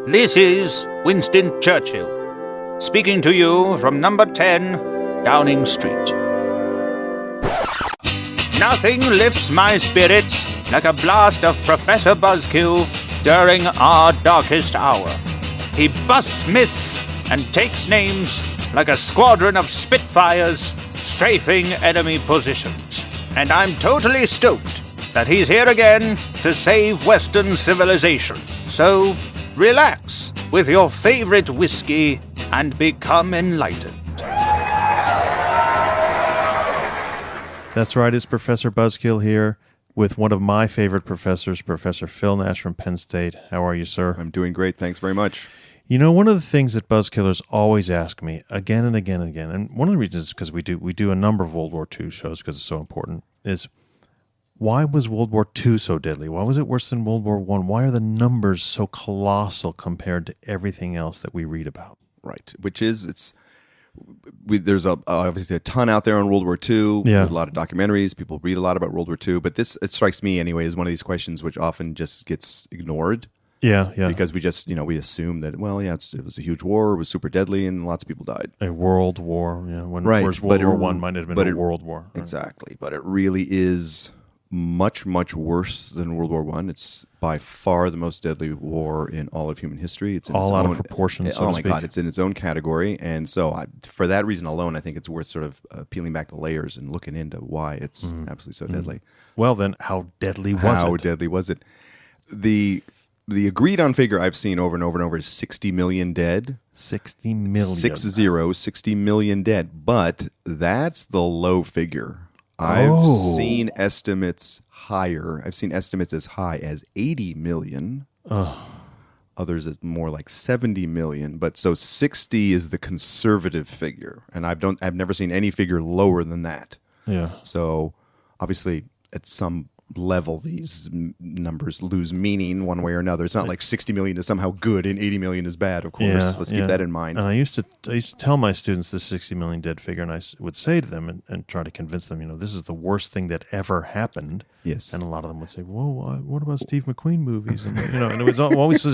This is Winston Churchill, speaking to you from number 10, Downing Street. Nothing lifts my spirits like a blast of Professor Buzzkill during our darkest hour. He busts myths and takes names like a squadron of Spitfires strafing enemy positions. And I'm totally stoked that he's here again to save Western civilization. So, relax with your favorite whiskey and become enlightened. That's right, it's Professor Buzzkill here with one of my favorite professors, Professor Phil Nash from Penn State. How are you, sir? I'm doing great. Thanks very much. You know, one of the things that Buzzkillers always ask me again and again and again, and one of the reasons is because we do a number of World War II shows because it's so important, is why was World War II so deadly? Why was it worse than World War I? Why are the numbers so colossal compared to everything else that we read about? Right, which is, there's obviously a ton out there on World War II. Yeah. There's a lot of documentaries. People read a lot about World War II. But this, it strikes me anyway, as one of these questions which often just gets ignored. Yeah. Because we just, we assume that, it was a huge war, it was super deadly, and lots of people died. A world war, Right. Whereas World War I might have been a world war. Right? Exactly. But it really is much, much worse than World War I. It's by far the most deadly war in all of human history. It's in all its out own, of proportion, so oh to my speak. God, it's in its own category. And so for that reason alone, I think it's worth sort of peeling back the layers and looking into why it's absolutely so deadly. Well, then, how deadly was it? How deadly was it? The agreed on figure I've seen over and over and over is 60 million dead. 60 million. 60 million dead. But that's the low figure. I've seen estimates higher. I've seen estimates as high as 80 million. Others at more like 70 million. But so 60 is the conservative figure, and I've never seen any figure lower than that. Yeah. So obviously, at some level, these numbers lose meaning one way or another. It's not like 60 million is somehow good and 80 million is bad. Of course, let's keep that in mind. And I used to tell my students the 60 million dead figure, and I would say to them and try to convince them, this is the worst thing that ever happened. Yes. And a lot of them would say, "Whoa, what about Steve McQueen movies?" And and it was always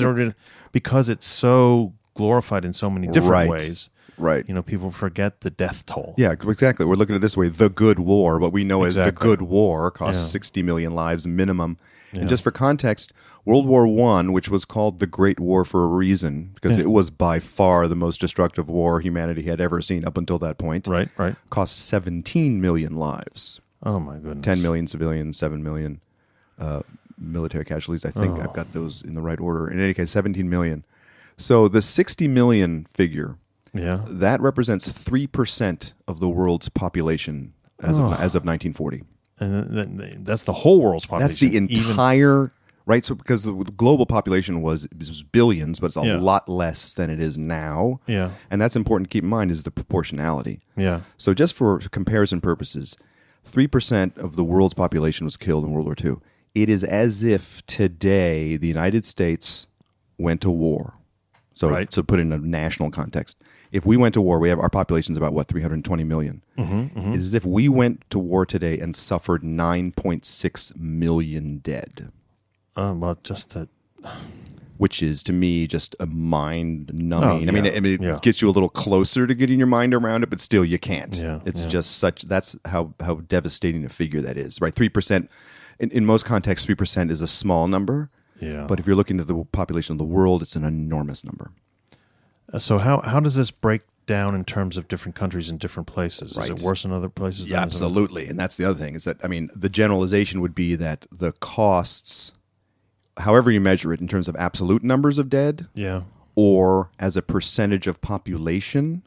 because it's so glorified in so many different ways. Right. People forget the death toll. Yeah, exactly. We're looking at it this way. The good war, what we know as the good war, cost 60 million lives minimum. Yeah. And just for context, World War I, which was called the Great War for a reason, because it was by far the most destructive war humanity had ever seen up until that point. Right. Cost 17 million lives. Oh, my goodness. 10 million civilians, 7 million military casualties. I think I've got those in the right order. In any case, 17 million. So the 60 million figure... Yeah, that represents 3% of the world's population as of 1940. And that's the whole world's population. That's the entire, right? So because the global population was billions, but it's a lot less than it is now. Yeah. And that's important to keep in mind is the proportionality. Yeah. So just for comparison purposes, 3% of the world's population was killed in World War II. It is as if today the United States went to war. So to put it in a national context, if we went to war, our population's about 320 million. It's as if we went to war today and suffered 9.6 million dead. Well, just that, which is to me just a mind numbing. Oh, yeah. It gets you a little closer to getting your mind around it, but still you can't. Yeah, it's just such. That's how devastating a figure that is. Right, 3%. In most contexts, 3% is a small number. Yeah. But if you're looking at the population of the world, it's an enormous number. So how does this break down in terms of different countries and different places? Right. Is it worse in other places? Yeah, absolutely. And that's the other thing is that, the generalization would be that the costs, however you measure it in terms of absolute numbers of dead or as a percentage of population,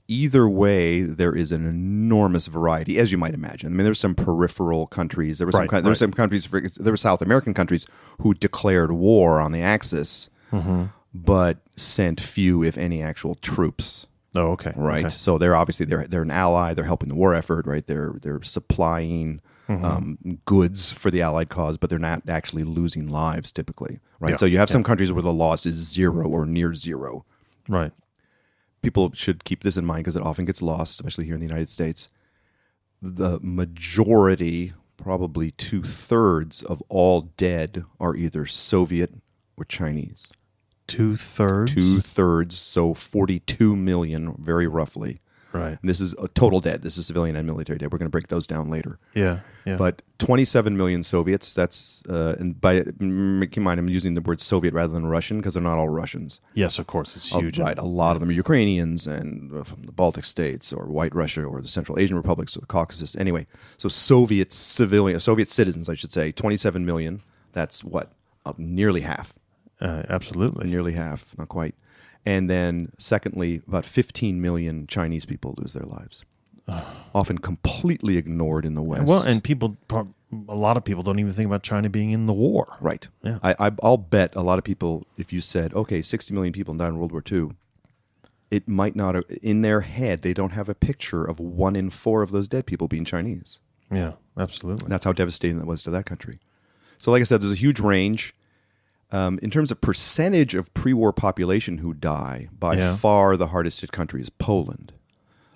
either way, there is an enormous variety, as you might imagine. There's some peripheral countries. There were some countries, there were South American countries who declared war on the Axis, but sent few, if any, actual troops. Oh, okay. Right. Okay. So they're obviously they're an ally. They're helping the war effort. Right. They're supplying goods for the Allied cause, but they're not actually losing lives typically. Right. Yeah. So you have some countries where the loss is zero or near zero. Right. People should keep this in mind because it often gets lost, especially here in the United States. The majority, probably 2/3 of all dead, are either Soviet or Chinese. 2/3? 2/3, so 42 million, very roughly. Right. And this is a total dead. This is civilian and military dead. We're going to break those down later. Yeah. But 27 million Soviets, that's, and keep in mind, I'm using the word Soviet rather than Russian because they're not all Russians. Yes, of course. It's huge. Right. A lot of them are Ukrainians and from the Baltic states or White Russia or the Central Asian republics or the Caucasus. Anyway, so Soviet citizens, I should say, 27 million. That's what? Nearly half. Absolutely. Nearly half, not quite. And then, secondly, about 15 million Chinese people lose their lives, often completely ignored in the West. Well, and a lot of people don't even think about China being in the war. Right. Yeah. I'll bet a lot of people, if you said, okay, 60 million people died in World War II, it might not have, in their head, they don't have a picture of 1 in 4 of those dead people being Chinese. Yeah, absolutely. And that's how devastating that was to that country. So, like I said, there's a huge range. In terms of percentage of pre-war population who die, by far the hardest hit country is Poland.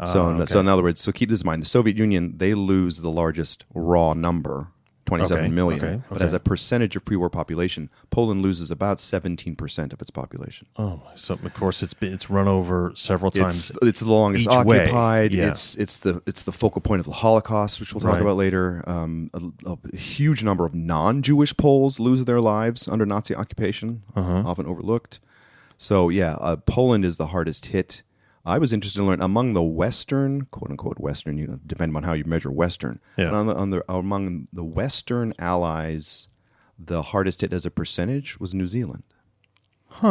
So in other words, so keep this in mind, the Soviet Union, they lose the largest raw number, 27 million. But as a percentage of pre-war population, Poland loses about 17% of its population. Oh, so of course it's run over several times. It's the longest occupied. Yeah. It's the focal point of the Holocaust, which we'll talk about later. A huge number of non-Jewish Poles lose their lives under Nazi occupation, often overlooked. So Poland is the hardest hit. I was interested in learning among the Western, quote unquote Western, depending on how you measure Western. Yeah. Among the Western allies, the hardest hit as a percentage was New Zealand,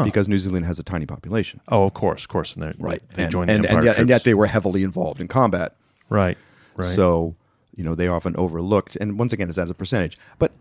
because New Zealand has a tiny population. Oh, of course, and they joined the Empire troops. And yet they were heavily involved in combat. Right. So they are often overlooked, and once again, it's as a percentage, but.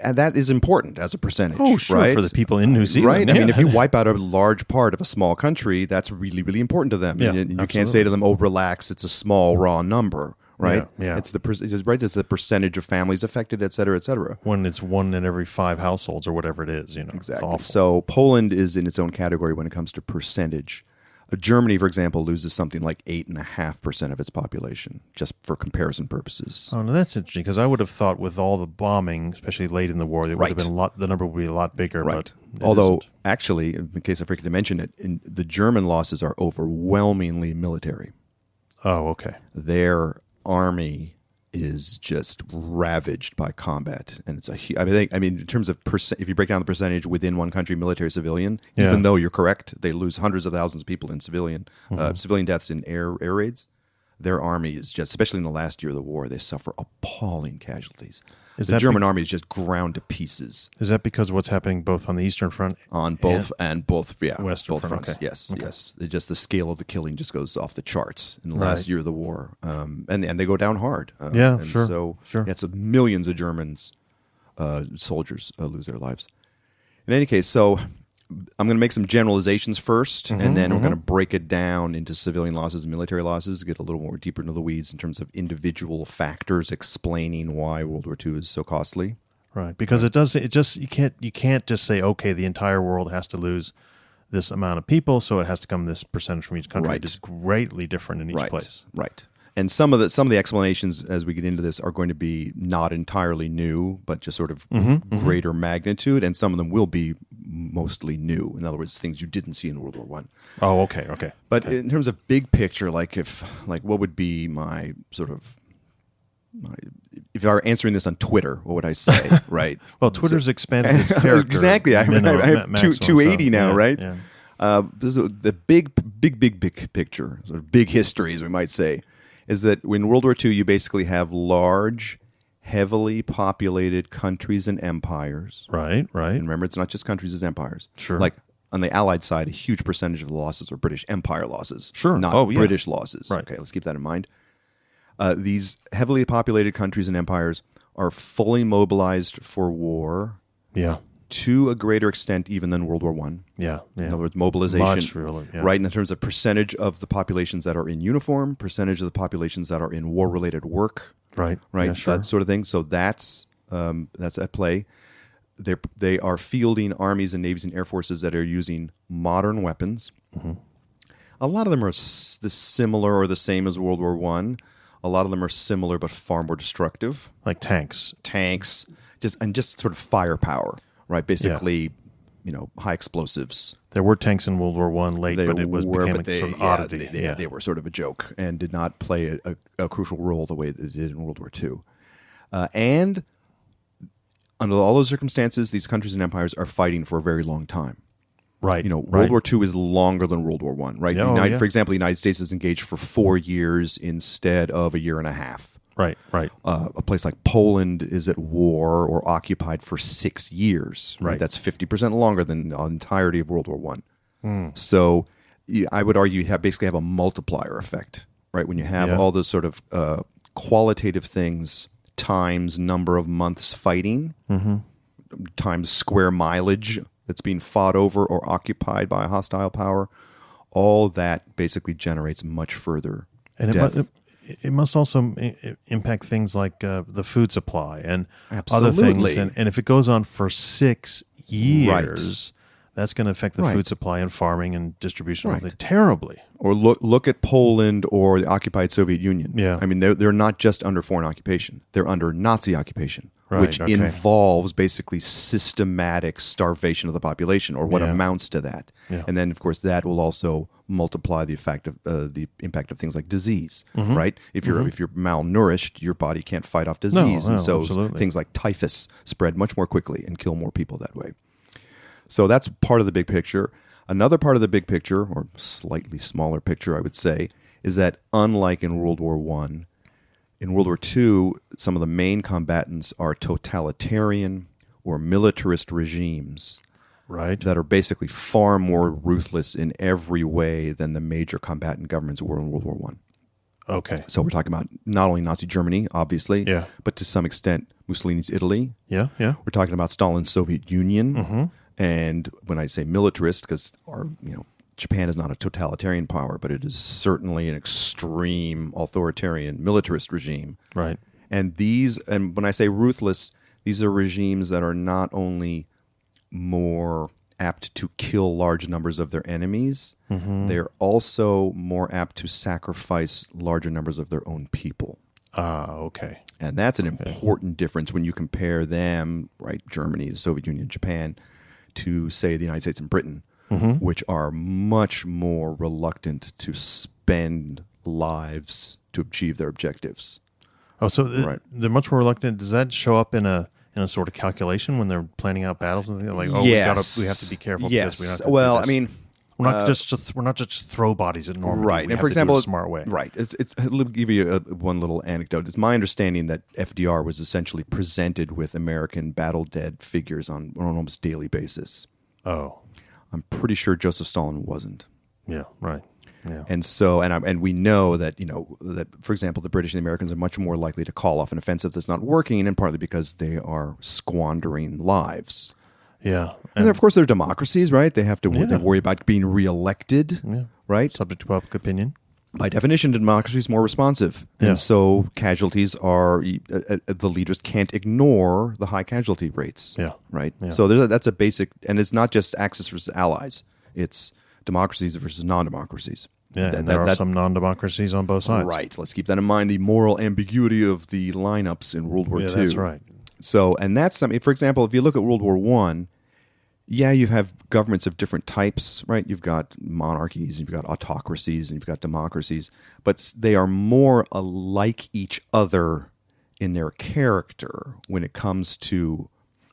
And that is important as a percentage. Oh, sure, right? For the people in New Zealand. Right? Yeah. I mean, if you wipe out a large part of a small country, that's really, really important to them. Yeah, and you can't say to them, oh, relax, it's a small, raw number, right? Yeah. It's the percentage of families affected, et cetera, et cetera. When it's 1 in every 5 households or whatever it is, Exactly. So Poland is in its own category when it comes to percentage. Germany, for example, loses something like 8.5% of its population, just for comparison purposes. Oh, no, that's interesting, because I would have thought with all the bombing, especially late in the war, there would have been the number would be a lot bigger. Right. But although, actually, in case I forget to mention it, the German losses are overwhelmingly military. Oh, okay. Their army is just ravaged by combat, and it's in terms of if you break down the percentage within one country, military, civilian, even though you're correct, they lose hundreds of thousands of people in civilian deaths in air raids. Their army is just, especially in the last year of the war, they suffer appalling casualties. The German army is just ground to pieces. Is that because of what's happening both on the Eastern Front? On both Western both front, fronts. okay. Yes. Just the scale of the killing just goes off the charts in the last year of the war, and they go down hard. So millions of Germans soldiers lose their lives. In any case, so I'm going to make some generalizations first, and then we're going to break it down into civilian losses and military losses, get a little more deeper into the weeds in terms of individual factors explaining why World War II is so costly. Right, because you can't just say, okay, the entire world has to lose this amount of people, so it has to come this percentage from each country. Right. It's greatly different in each place. Right. And some of the explanations as we get into this are going to be not entirely new, but just sort of greater magnitude, and some of them will be mostly new. In other words, things you didn't see in World War I. Oh, okay. But in terms of big picture, what would be my if I were answering this on Twitter, what would I say? Right. Well, Twitter's expanded its character. Exactly. I have 280 now, right? Yeah. This is the big picture, sort of big history, as we might say, is that in World War II, you basically have large, heavily populated countries and empires. Right. And remember, it's not just countries, it's empires. Sure. Like on the Allied side, a huge percentage of the losses are British Empire losses. Sure. Not British losses. Right. Okay, let's keep that in mind. These heavily populated countries and empires are fully mobilized for war. Yeah. To a greater extent even than World War I. Yeah. In other words, mobilization. Much really, yeah. Right, in terms of percentage of the populations that are in uniform, percentage of the populations that are in war-related work. Right. Right, yeah, sure. that sort of thing. So that's at play. They are fielding armies and navies and air forces that are using modern weapons. Mm-hmm. A lot of them are similar or the same as World War I. A lot of them are similar but far more destructive. Like tanks. Just sort of firepower. Right, basically high explosives. There were tanks in World War I late, but it became a sort of oddity. They were sort of a joke and did not play a crucial role the way they did in World War II. And under all those circumstances, these countries and empires are fighting for a very long time. Right. World War II is longer than World War I, right? Yeah, For example, the United States is engaged for 4 years instead of a year and a half. Right. A place like Poland is at war or occupied for 6 years. Right. That's 50% longer than the entirety of World War I. So I would argue you basically have a multiplier effect, right? When you have all those sort of qualitative things times number of months fighting, times square mileage that's being fought over or occupied by a hostile power, all that basically generates much further death. It must also impact things like the food supply and Absolutely. other things. And if it goes on for 6 years, that's going to affect the food supply and farming and distribution terribly. Or look at Poland or the occupied Soviet Union. Yeah. I mean, they're not just under foreign occupation. They're under Nazi occupation, which involves basically systematic starvation of the population or what amounts to that. Yeah. And then, of course, that will also multiply the effect of the impact of things like disease, right? If you're malnourished, your body can't fight off disease. And so things like typhus spread much more quickly and kill more people that way. So that's part of the big picture. Another part of the big picture, or slightly smaller picture, I would say, is that unlike in World War I, in World War II, some of the main combatants are totalitarian or militarist regimes that are basically far more ruthless in every way than the major combatant governments were in World War I. Okay. So we're talking about not only Nazi Germany, obviously, but to some extent Mussolini's Italy. Yeah. We're talking about Stalin's Soviet Union. And when I say militarist, because Japan is not a totalitarian power, but it is certainly an extreme authoritarian militarist regime. Right. And when I say ruthless, these are regimes that are not only more apt to kill large numbers of their enemies, they're also more apt to sacrifice larger numbers of their own people. Okay. And that's an important difference when you compare them, right, Germany, the Soviet Union, Japan, to, say, the United States and Britain, which are much more reluctant to spend lives to achieve their objectives. Oh, so they're much more reluctant. Does that show up in a sort of calculation when they're planning out battles and things like, we have to be careful because we don't have to do this? I mean, we're not just throw bodies at Normandy. Right, and for example, a smart way. Right. Let me give you one little anecdote. It's my understanding that FDR was essentially presented with American battle dead figures on an almost daily basis. Oh, I'm pretty sure Joseph Stalin wasn't. Yeah. Right. Yeah. And so, and we know that that, for example, the British and the Americans are much more likely to call off an offensive that's not working, and partly because they are squandering lives. Yeah, and of course they're democracies, right? They have to they worry about being reelected, right? Subject to public opinion. By definition, democracy is more responsive, and so casualties are the leaders can't ignore the high casualty rates. Yeah, right. Yeah. So that's a basic, and it's not just Axis versus allies; it's democracies versus non-democracies. Yeah, and there are some non-democracies on both sides. Right. Let's keep that in mind. The moral ambiguity of the lineups in World War II. That's right. So, and that's something. For example, if you look at World War I. Yeah, you have governments of different types, right? You've got monarchies, you've got autocracies, and you've got democracies, but they are more alike each other in their character when it comes to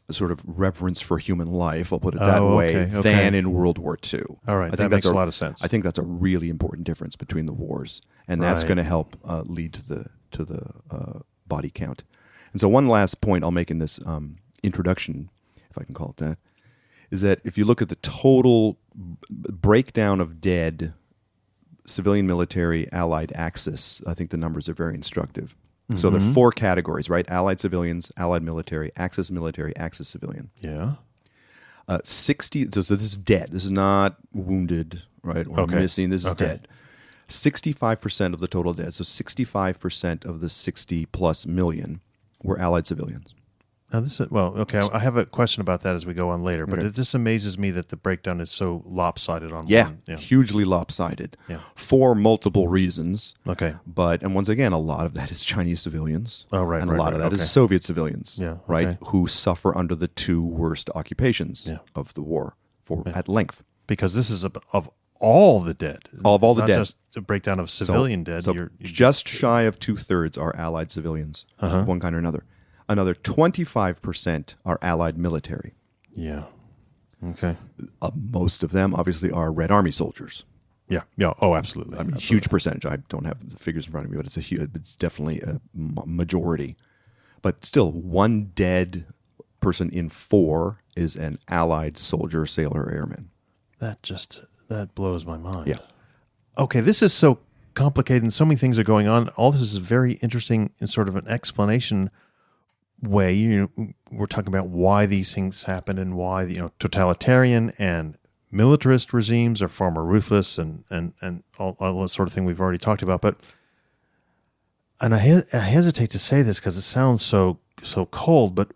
a sort of reverence for human life, I'll put it that way, than in World War II. All right, that makes a lot of sense. I think that's a really important difference between the wars, and that's going to help lead to the body count. And so one last point I'll make in this introduction, if I can call it that, is that if you look at the total breakdown of dead civilian, military, allied axis, I think the numbers are very instructive. So there are 4 categories, right? Allied civilians, allied military, axis civilian. Yeah. 60, so this is dead. This is not wounded, right? Or missing. This is dead. 65% of the total dead, so 65% of the 60 plus million were allied civilians. Now this is, I have a question about that as we go on later, but it just amazes me that the breakdown is so lopsided on one. Yeah, hugely lopsided for multiple reasons. Okay. And once again, a lot of that is Chinese civilians. Oh, right. And a lot of that is Soviet civilians, yeah, right, who suffer under the 2 worst occupations of the war, at length. Because this is of all the dead. Of all the not dead. Just a breakdown of civilian dead. So just shy of 2/3 are Allied civilians, of one kind or another. Another 25% are Allied military. Yeah. Okay. Most of them, obviously, are Red Army soldiers. Yeah. Yeah. Oh, absolutely. I mean, huge percentage. I don't have the figures in front of me, but it's definitely a majority. But still, one dead person in 4 is an Allied soldier, sailor, airman. That blows my mind. Yeah. Okay, this is so complicated and so many things are going on. All this is very interesting in sort of an explanation way. We're talking about why these things happen and why totalitarian and militarist regimes are far more ruthless and all that sort of thing we've already talked about. And I hesitate to say this because it sounds so cold, but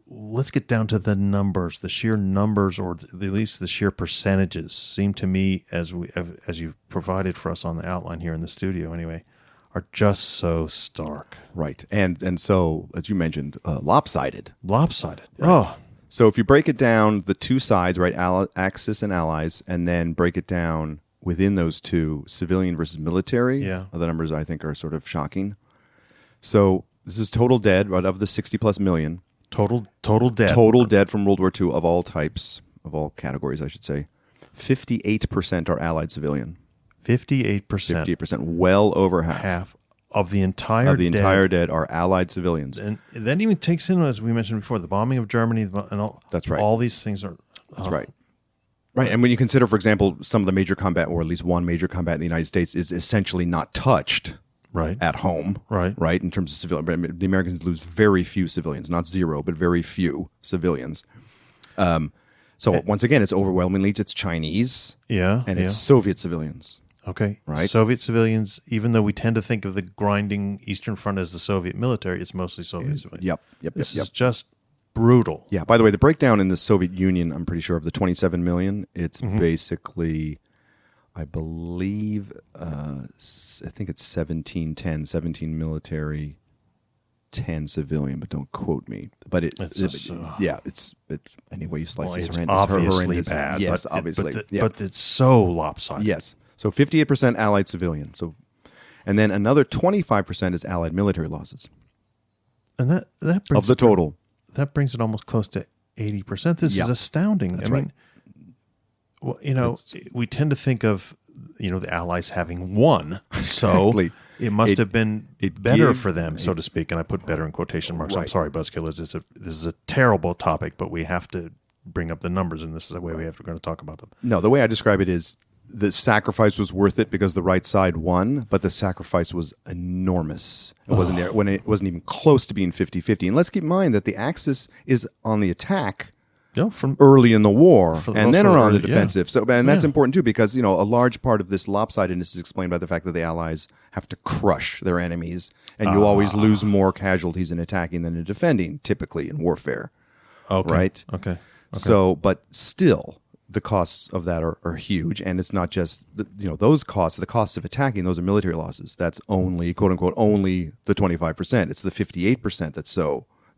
let's get down to the numbers. The sheer numbers, or at least the sheer percentages, seem to me, as you've provided for us on the outline here in the studio anyway, are just so stark. Right. And so, as you mentioned, lopsided. Lopsided. Right. Oh. So if you break it down, the two sides, right, Axis and Allies, and then break it down within those two, civilian versus military, the numbers I think are sort of shocking. So this is total dead, right, of the 60+ million. Total dead. Total dead from World War II of all types, of all categories, I should say. 58% are Allied civilian. 58%. 58%, well over half. Half of the entire dead are Allied civilians. And that even takes in, as we mentioned before, the bombing of Germany and all. That's right. All these things are. That's right. Right, and when you consider, for example, some of the major combat, or at least one major combat in the United States, is essentially not touched. Right. At home. Right. In terms of civilian. The Americans lose very few civilians, not zero, but very few civilians. So once again, it's overwhelmingly it's Chinese. Yeah. And it's Soviet civilians. Okay. Right. Soviet civilians, even though we tend to think of the grinding Eastern Front as the Soviet military, it's mostly Soviet civilians. Yep. This is just brutal. Yeah. By the way, the breakdown in the Soviet Union, I'm pretty sure, of the 27 million, it's basically, I believe, I think it's 17 military, 10 civilian, but don't quote me. But it's any way you slice it. It's obviously bad. Yes, obviously. But it's so lopsided. Yes. So 58% Allied civilian. And then another 25% is Allied military losses. And that brings of the total. That brings it almost close to 80%. This is astounding. That's right. Well, we tend to think of, the Allies having won. So it must have been better for them, so to speak. And I put better in quotation marks. Right. I'm sorry, Buzzkillers. This is a terrible topic, but we have to bring up the numbers, and this is the way we're going to talk about them. No, the way I describe it is the sacrifice was worth it because the right side won, but the sacrifice was enormous. It wasn't even close to being 50-50. And let's keep in mind that the Axis is on the attack from early in the war, and then are on the defensive. So, and that's important too, because a large part of this lopsidedness is explained by the fact that the Allies have to crush their enemies, and you always lose more casualties in attacking than in defending, typically in warfare. Okay. Right. Okay. So, but still, the costs of that are huge, and it's not just those costs. The costs of attacking, those are military losses. That's only, quote unquote, only the 25%. It's the 58% that's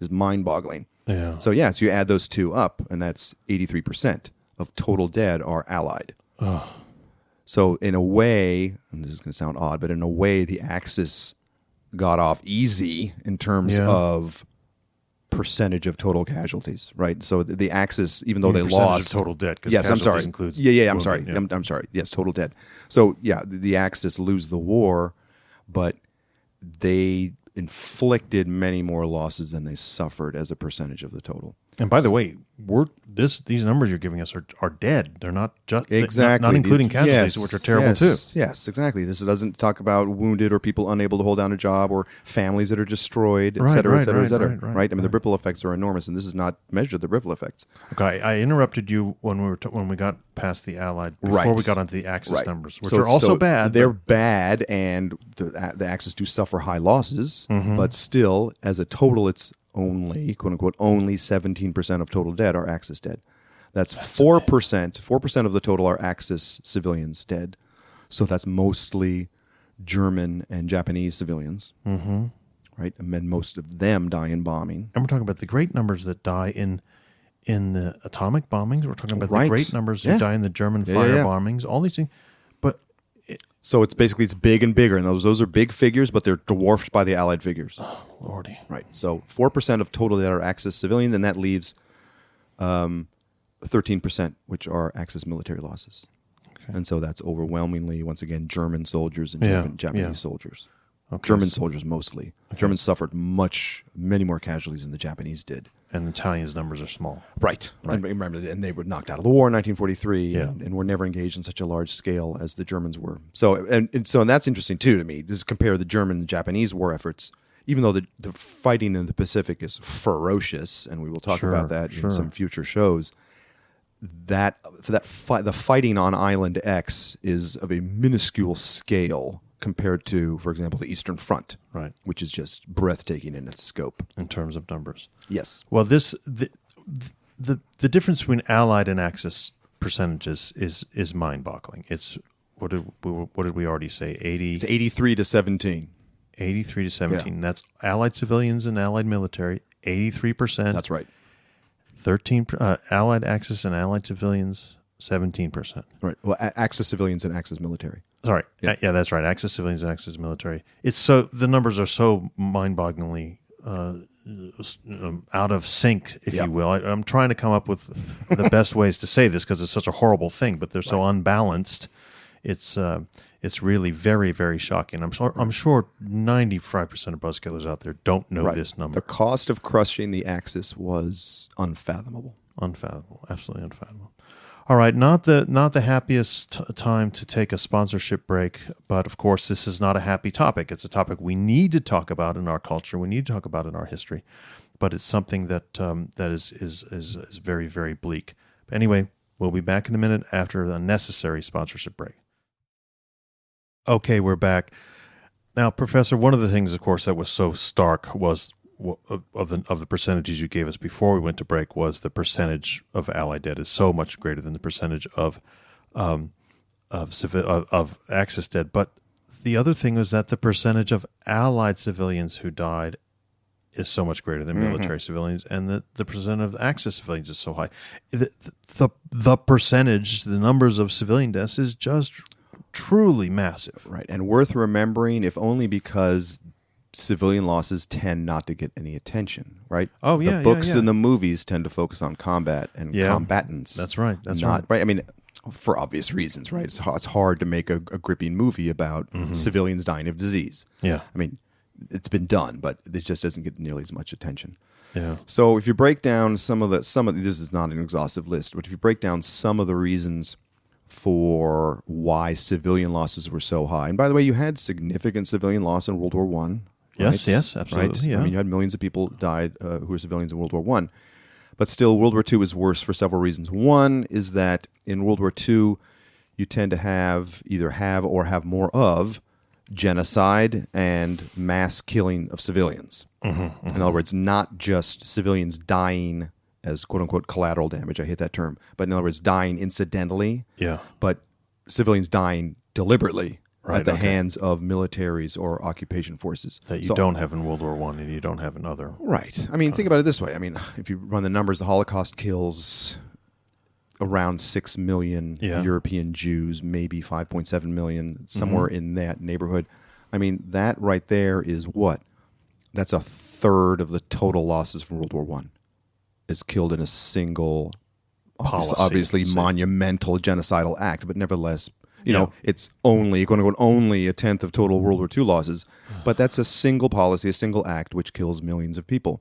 is mind-boggling. Yeah. So so you add those two up, and that's 83% of total dead are Allied. Oh. So in a way, and this is going to sound odd, but in a way, the Axis got off easy in terms of percentage of total casualties, right? So the Axis, even though they lost of total dead, because I'm sorry. Includes I'm sorry. I'm sorry. Yes, total dead. So the Axis lose the war, but they inflicted many more losses than they suffered as a percentage of the total. And by the way, these numbers you're giving us are dead. They're not just exactly not including casualties, which are terrible too. Yes, exactly. This doesn't talk about wounded or people unable to hold down a job or families that are destroyed, et cetera, et cetera, et cetera. Right? I mean, the ripple effects are enormous, and this is not measured. The ripple effects. Okay, I interrupted you when we got past the Allied before we got onto the Axis numbers, which are also bad. They're bad, and the Axis do suffer high losses, but still, as a total, it's only, quote unquote, only 17% of total dead are Axis dead. That's 4%. 4% of the total are Axis civilians dead. So that's mostly German and Japanese civilians. Mm-hmm. Right? And then most of them die in bombing. And we're talking about the great numbers that die in in the atomic bombings. We're talking about Right. the great numbers who die in the German fire bombings, all these things. But so it's big and bigger, and those are big figures, but they're dwarfed by the Allied figures. Oh, Lordy. Right. So 4% of total that are Axis civilian, and that leaves 13%, which are Axis military losses. Okay. And so that's overwhelmingly, once again, German soldiers and Japanese soldiers. Okay. German soldiers mostly. Okay. Germans suffered many more casualties than the Japanese did. And the Italians' numbers are small. Right. And remember, and they were knocked out of the war in 1943 and were never engaged in such a large scale as the Germans were. So and that's interesting, too, to me. Just compare the German and Japanese war efforts. Even though the fighting in the Pacific is ferocious, and we will talk about that in some future shows, the fighting on Island X is of a minuscule scale compared to, for example, the Eastern Front, which is just breathtaking in its scope in terms of numbers. Yes. Well, the difference between Allied and Axis percentages is mind-boggling. It's what did we already say? It's 83 to 17. 83 to 17. Yeah. That's Allied civilians and Allied military. 83%. That's right. 13 Allied Axis and Allied civilians. 17%. Right. Well, Axis civilians and Axis military. Sorry. Yeah, that's right. Axis civilians and Axis military. The numbers are so mind-bogglingly out of sync, if you will. I'm trying to come up with the best ways to say this because it's such a horrible thing, but they're so unbalanced. It's really very, very shocking. I'm sure 95% of buzzkillers out there don't know this number. The cost of crushing the Axis was unfathomable. Unfathomable. Absolutely unfathomable. All right, not the happiest time to take a sponsorship break, but of course this is not a happy topic. It's a topic we need to talk about in our culture. We need to talk about in our history, but it's something that is very, very bleak. But anyway, we'll be back in a minute after the necessary sponsorship break. Okay, we're back. Now, Professor, one of the things, of course, that was so stark was of the percentages you gave us before we went to break was the percentage of Allied dead is so much greater than the percentage of Axis dead. But the other thing was that the percentage of Allied civilians who died is so much greater than military civilians, and the percent of Axis civilians is so high. The percentage, the numbers of civilian deaths is just truly massive. Right, and worth remembering, if only because civilian losses tend not to get any attention, right? Oh, yeah, the books and the movies tend to focus on combat and combatants. That's right. Right. I mean, for obvious reasons, right? It's hard to make a gripping movie about civilians dying of disease. Yeah. I mean, it's been done, but it just doesn't get nearly as much attention. Yeah. So if you break down some of this is not an exhaustive list, but if you break down some of the reasons for why civilian losses were so high, and by the way, you had significant civilian loss in World War I. Yes, absolutely. Right? Yeah. I mean, you had millions of people died who were civilians in World War I. But still, World War II is worse for several reasons. One is that in World War II, you tend to either have more of genocide and mass killing of civilians. In other words, not just civilians dying as quote-unquote collateral damage. I hate that term. But in other words, dying incidentally. Yeah. But civilians dying deliberately. At the hands of militaries or occupation forces. That you don't have in World War I and you don't have in other. Right. I mean, think about it this way. I mean, if you run the numbers, the Holocaust kills around 6 million European Jews, maybe 5.7 million, somewhere in that neighborhood. I mean, that right there is what? That's a third of the total losses from World War I is killed in a single, obviously monumental genocidal act, but nevertheless, you know, it's only a tenth of total World War II losses, but that's a single policy, a single act, which kills millions of people.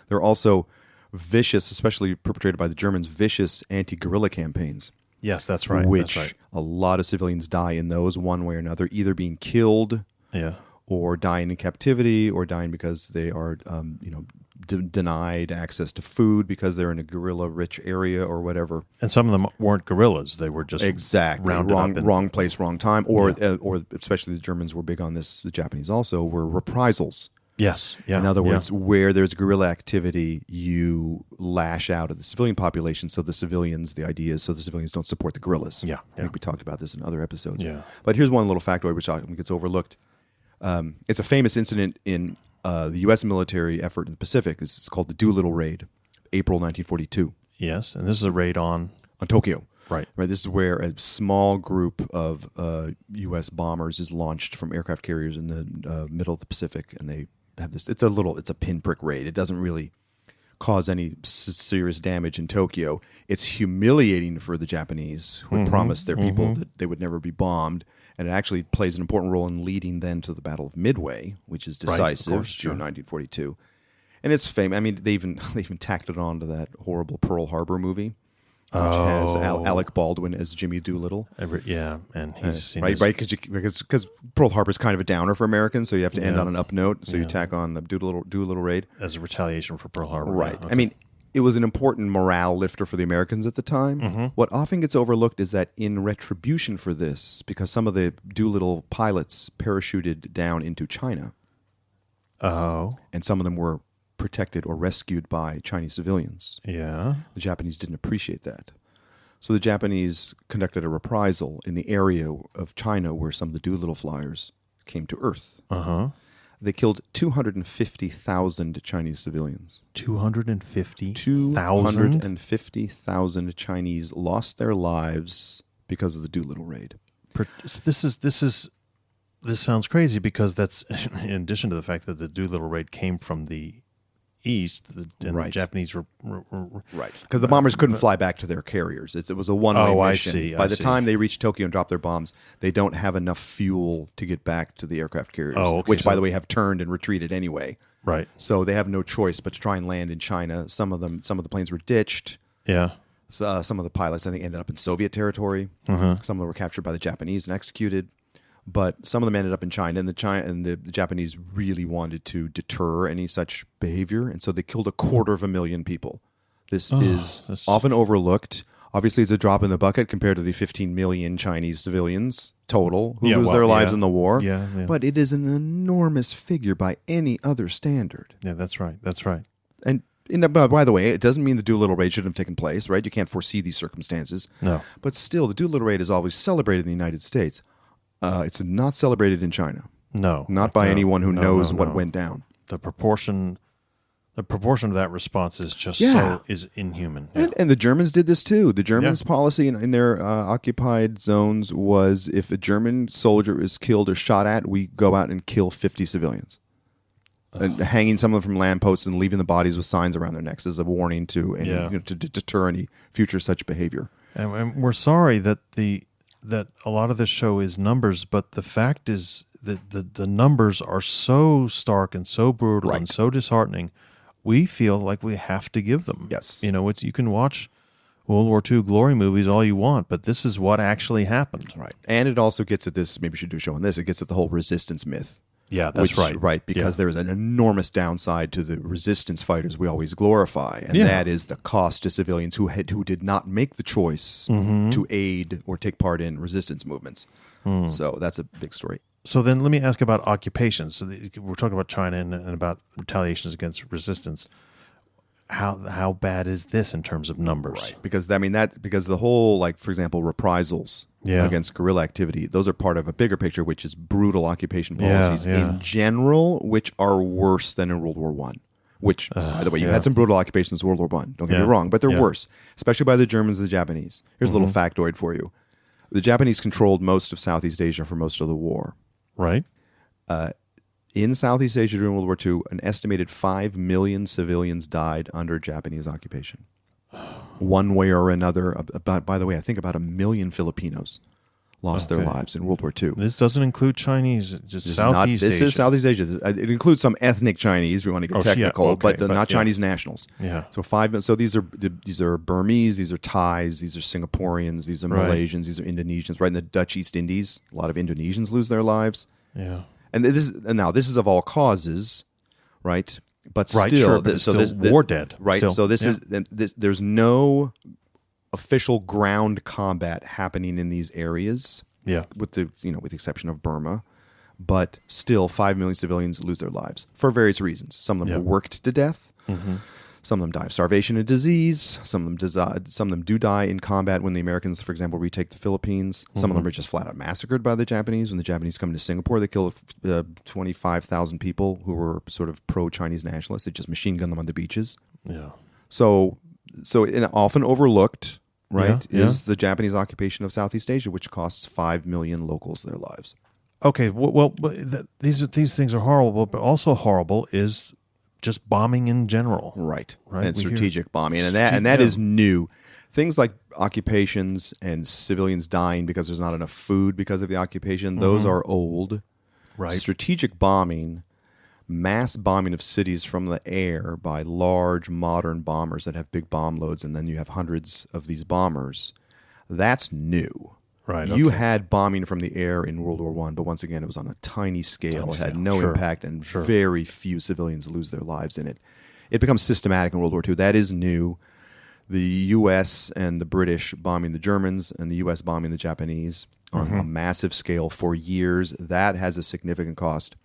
There are also vicious, especially perpetrated by the Germans, vicious anti-guerrilla campaigns. Yes, that's right. Which a lot of civilians die in those one way or another, either being killed, or dying in captivity, or dying because they are, denied access to food because they're in a guerrilla-rich area or whatever. And some of them weren't guerrillas; they were just wrong place, wrong time, or especially the Germans were big on this. The Japanese also were reprisals. Yes, In other words, where there's guerrilla activity, you lash out at the civilian population. So the civilians don't support the guerrillas. Yeah, I think we talked about this in other episodes. Yeah. But here's one little factoid which often gets overlooked. It's a famous incident in the U.S. military effort in the Pacific. It's called the Doolittle Raid, April 1942. Yes, and this is a raid on Tokyo. Right. This is where a small group of U.S. bombers is launched from aircraft carriers in the middle of the Pacific, and they have this. It's a pinprick raid. It doesn't really cause any serious damage in Tokyo. It's humiliating for the Japanese, who had promised their people that they would never be bombed, and it actually plays an important role in leading then to the Battle of Midway, which is decisive, right, June 1942. And it's famous. I mean, they even tacked it on to that horrible Pearl Harbor movie, which has Alec Baldwin as Jimmy Doolittle. And he's right, because Pearl Harbor's kind of a downer for Americans, so you have to end on an up note. So you tack on the Doolittle raid as a retaliation for Pearl Harbor. Right. Yeah, okay. I mean, it was an important morale lifter for the Americans at the time. What often gets overlooked is that in retribution for this, because some of the Doolittle pilots parachuted down into China, and some of them were protected or rescued by Chinese civilians. Yeah. The Japanese didn't appreciate that. So the Japanese conducted a reprisal in the area of China where some of the Doolittle flyers came to Earth. They killed 250,000 Chinese civilians. 250,000? 250,000 Chinese lost their lives because of the Doolittle raid. This sounds crazy because that's in addition to the fact that the Doolittle raid came from the east, and the Japanese were right, because the bombers couldn't fly back to their carriers. It was a one-way mission. I see. By the time they reach Tokyo and drop their bombs, they don't have enough fuel to get back to the aircraft carriers, which, by the way, have turned and retreated anyway. Right. So they have no choice but to try and land in China. Some of the planes were ditched. Yeah. Some of the pilots, I think, ended up in Soviet territory. Some of them were captured by the Japanese and executed. But some of them ended up in China, and the Japanese really wanted to deter any such behavior, and so they killed 250,000 people. This is often overlooked. Obviously, it's a drop in the bucket compared to the 15 million Chinese civilians total who lose their lives in the war. Yeah. But it is an enormous figure by any other standard. Yeah, that's right. That's right. And by the way, it doesn't mean the Doolittle raid shouldn't have taken place, right? You can't foresee these circumstances. No. But still, the Doolittle raid is always celebrated in the United States. It's not celebrated in China. No. Not by anyone who knows what went down. The proportion of that response is just is inhuman. Yeah. And the Germans did this too. The Germans' policy in their occupied zones was if a German soldier is killed or shot at, we go out and kill 50 civilians. And hanging some of them from lampposts and leaving the bodies with signs around their necks as a warning to to deter any future such behavior. And we're sorry that a lot of this show is numbers, but the fact is that the numbers are so stark and so brutal and so disheartening. We feel like we have to give them. Yes. You can watch World War II glory movies all you want, but this is what actually happened. Right. And it also gets at this, maybe we should do a show on this, it gets at the whole resistance myth. Yeah, that's right. Right, because there's an enormous downside to the resistance fighters we always glorify, and that is the cost to civilians who did not make the choice to aid or take part in resistance movements. So that's a big story. So then let me ask about occupations. So we're talking about China and about retaliations against resistance. How bad is this in terms of numbers? Right, because the whole, like, for example, reprisals against guerrilla activity, those are part of a bigger picture, which is brutal occupation policies in general, which are worse than in World War I. Which, by the way, you had some brutal occupations in World War I. Don't get me wrong, but they're worse, especially by the Germans and the Japanese. Here's a little factoid for you: the Japanese controlled most of Southeast Asia for most of the war. Right. In Southeast Asia during World War II, an estimated 5 million civilians died under Japanese occupation. One way or another. By the way, I think about 1 million Filipinos lost their lives in World War II. This doesn't include Chinese, just Southeast Asia. This is Southeast Asia. It includes some ethnic Chinese, if we want to get technical, but not Chinese nationals. Yeah. So these are Burmese, these are Thais, these are Singaporeans, these are Malaysians, these are Indonesians. Right in the Dutch East Indies, a lot of Indonesians lose their lives. Yeah. And this is of all causes, right? But still, sure, but it's war dead. Right. Still. So there's no official ground combat happening in these areas. Yeah. With the exception of Burma, but still 5 million civilians lose their lives for various reasons. Some of them were worked to death. Some of them die of starvation and disease. Some of them do die in combat when the Americans, for example, retake the Philippines. Some of them are just flat out massacred by the Japanese. When the Japanese come to Singapore, they kill 25,000 people who were sort of pro-Chinese nationalists. They just machine gun them on the beaches. Yeah. So So often overlooked, right, Yeah, is the Japanese occupation of Southeast Asia, which costs 5 million locals their lives. Okay, well, these things are horrible, but also horrible is just bombing in general. Right. Right. And strategic bombing. And that is new. Things like occupations and civilians dying because there's not enough food because of the occupation, those are old. Right. Strategic bombing, mass bombing of cities from the air by large modern bombers that have big bomb loads, and then you have hundreds of these bombers. That's new. Right. You okay. had bombing from the air in World War I, but once again, it was on a tiny scale. It had no impact, and very few civilians lose their lives in it. It becomes systematic in World War II. That is new. The U.S. and the British bombing the Germans, and the U.S. bombing the Japanese on a massive scale for years. That has a significant cost.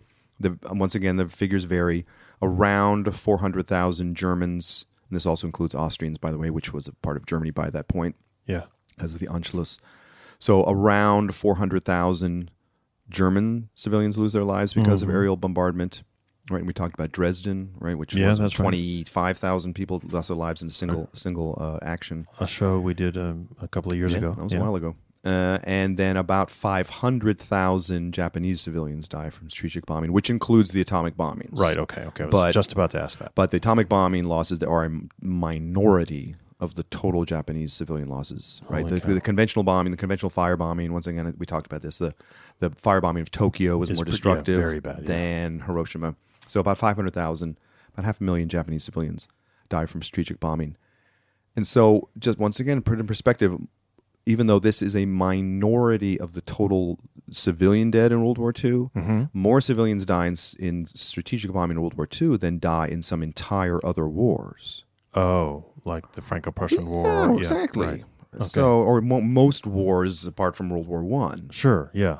Once again, the figures vary. Around 400,000 Germans, and this also includes Austrians, by the way, which was a part of Germany by that point. Yeah. As of the Anschluss. So around 400,000 German civilians lose their lives because of aerial bombardment. Right, and we talked about Dresden, right, which was 25,000 people lost their lives in a single action. A show we did a couple of years ago. That was a while ago. And then about 500,000 Japanese civilians die from strategic bombing, which includes the atomic bombings. Right, okay. I was just about to ask that. But the atomic bombing losses are a minority of the total Japanese civilian losses, right? The conventional bombing, the conventional firebombing, once again, we talked about this, the firebombing of Tokyo was more destructive very bad, than Hiroshima. So about 500,000, about 500,000 Japanese civilians die from strategic bombing. And so just once again, put it in perspective, even though this is a minority of the total civilian dead in World War II, more civilians die in strategic bombing in World War II than die in some entire other wars. Oh, like the Franco-Prussian War. Yeah, exactly. Right. Okay. So, or most wars apart from World War I. Sure, yeah.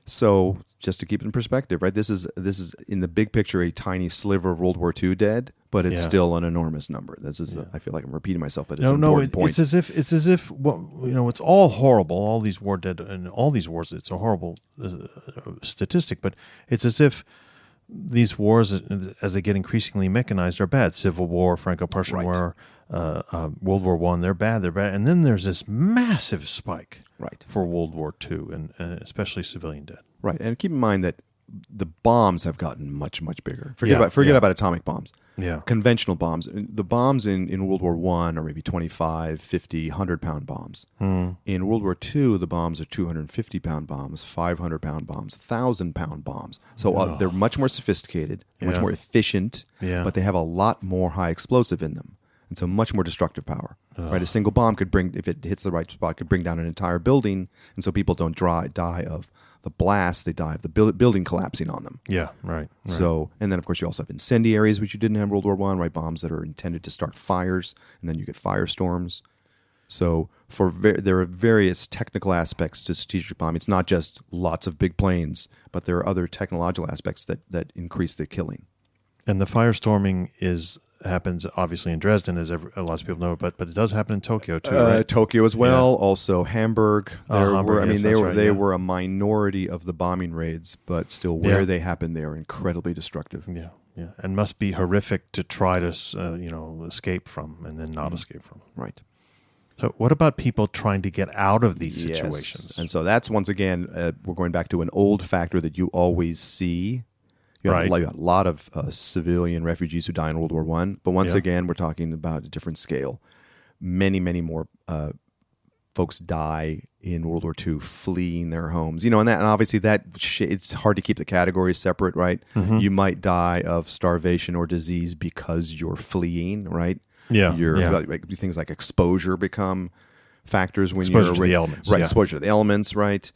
So just to keep it in perspective, right? This is in the big picture a tiny sliver of World War II dead, but it's still an enormous number. This is I feel like I'm repeating myself, but it's an important point. It's as if it's all horrible. All these war dead and all these wars. It's a horrible statistic, but it's as if these wars, as they get increasingly mechanized, are bad. Civil War, Franco-Prussian War, World War I, they're bad, and then there's this massive spike for World War II, and especially civilian dead. Right, and keep in mind that the bombs have gotten much, much bigger. Forget about atomic bombs. Yeah. Conventional bombs. The bombs in World War I are maybe 25, 50, 100-pound bombs. In World War II, the bombs are 250-pound bombs, 500-pound bombs, 1,000-pound bombs. So they're much more sophisticated, much more efficient, but they have a lot more high explosive in them. And so much more destructive power. Right, a single bomb could if it hits the right spot, could bring down an entire building. And so people don't die of the blast; they die of the building collapsing on them. Yeah, right. So, and then of course you also have incendiaries, which you didn't have in World War I, right? Bombs that are intended to start fires, and then you get firestorms. So, there are various technical aspects to strategic bombing. It's not just lots of big planes, but there are other technological aspects that increase the killing. And the firestorming happens obviously in Dresden, as lots of people know, but it does happen in Tokyo too, right? Tokyo as well, also Hamburg. Hamburg, They were a minority of the bombing raids, but still where they happen, they are incredibly destructive. Yeah, and must be horrific to try to escape from and then not escape from. Right. So what about people trying to get out of these situations? Yes. And so that's, once again, we're going back to an old factor that you always see. You have a lot of civilian refugees who die in World War I, but once again, we're talking about a different scale. Many, many more folks die in World War II fleeing their homes. And obviously it's hard to keep the categories separate, right? You might die of starvation or disease because you're fleeing, right? Things like exposure become factors when exposure to the elements, right? Exposure to the elements, right?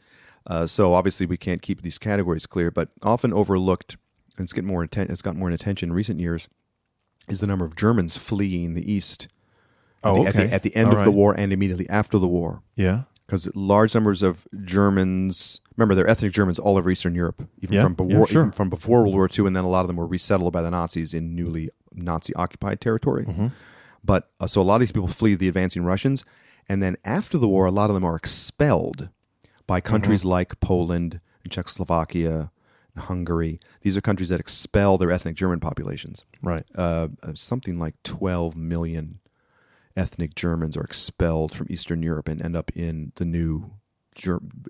So obviously we can't keep these categories clear, but often overlooked. And it's gotten more attention in recent years, is the number of Germans fleeing the East at the end of the war and immediately after the war. Yeah. Because large numbers of Germans, remember, they're ethnic Germans all over Eastern Europe, even from before World War II, and then a lot of them were resettled by the Nazis in newly Nazi-occupied territory. But so a lot of these people flee the advancing Russians, and then after the war, a lot of them are expelled by countries like Poland and Czechoslovakia, Hungary. These are countries that expel their ethnic German populations. Right. Something like 12 million ethnic Germans are expelled from Eastern Europe and end up in the new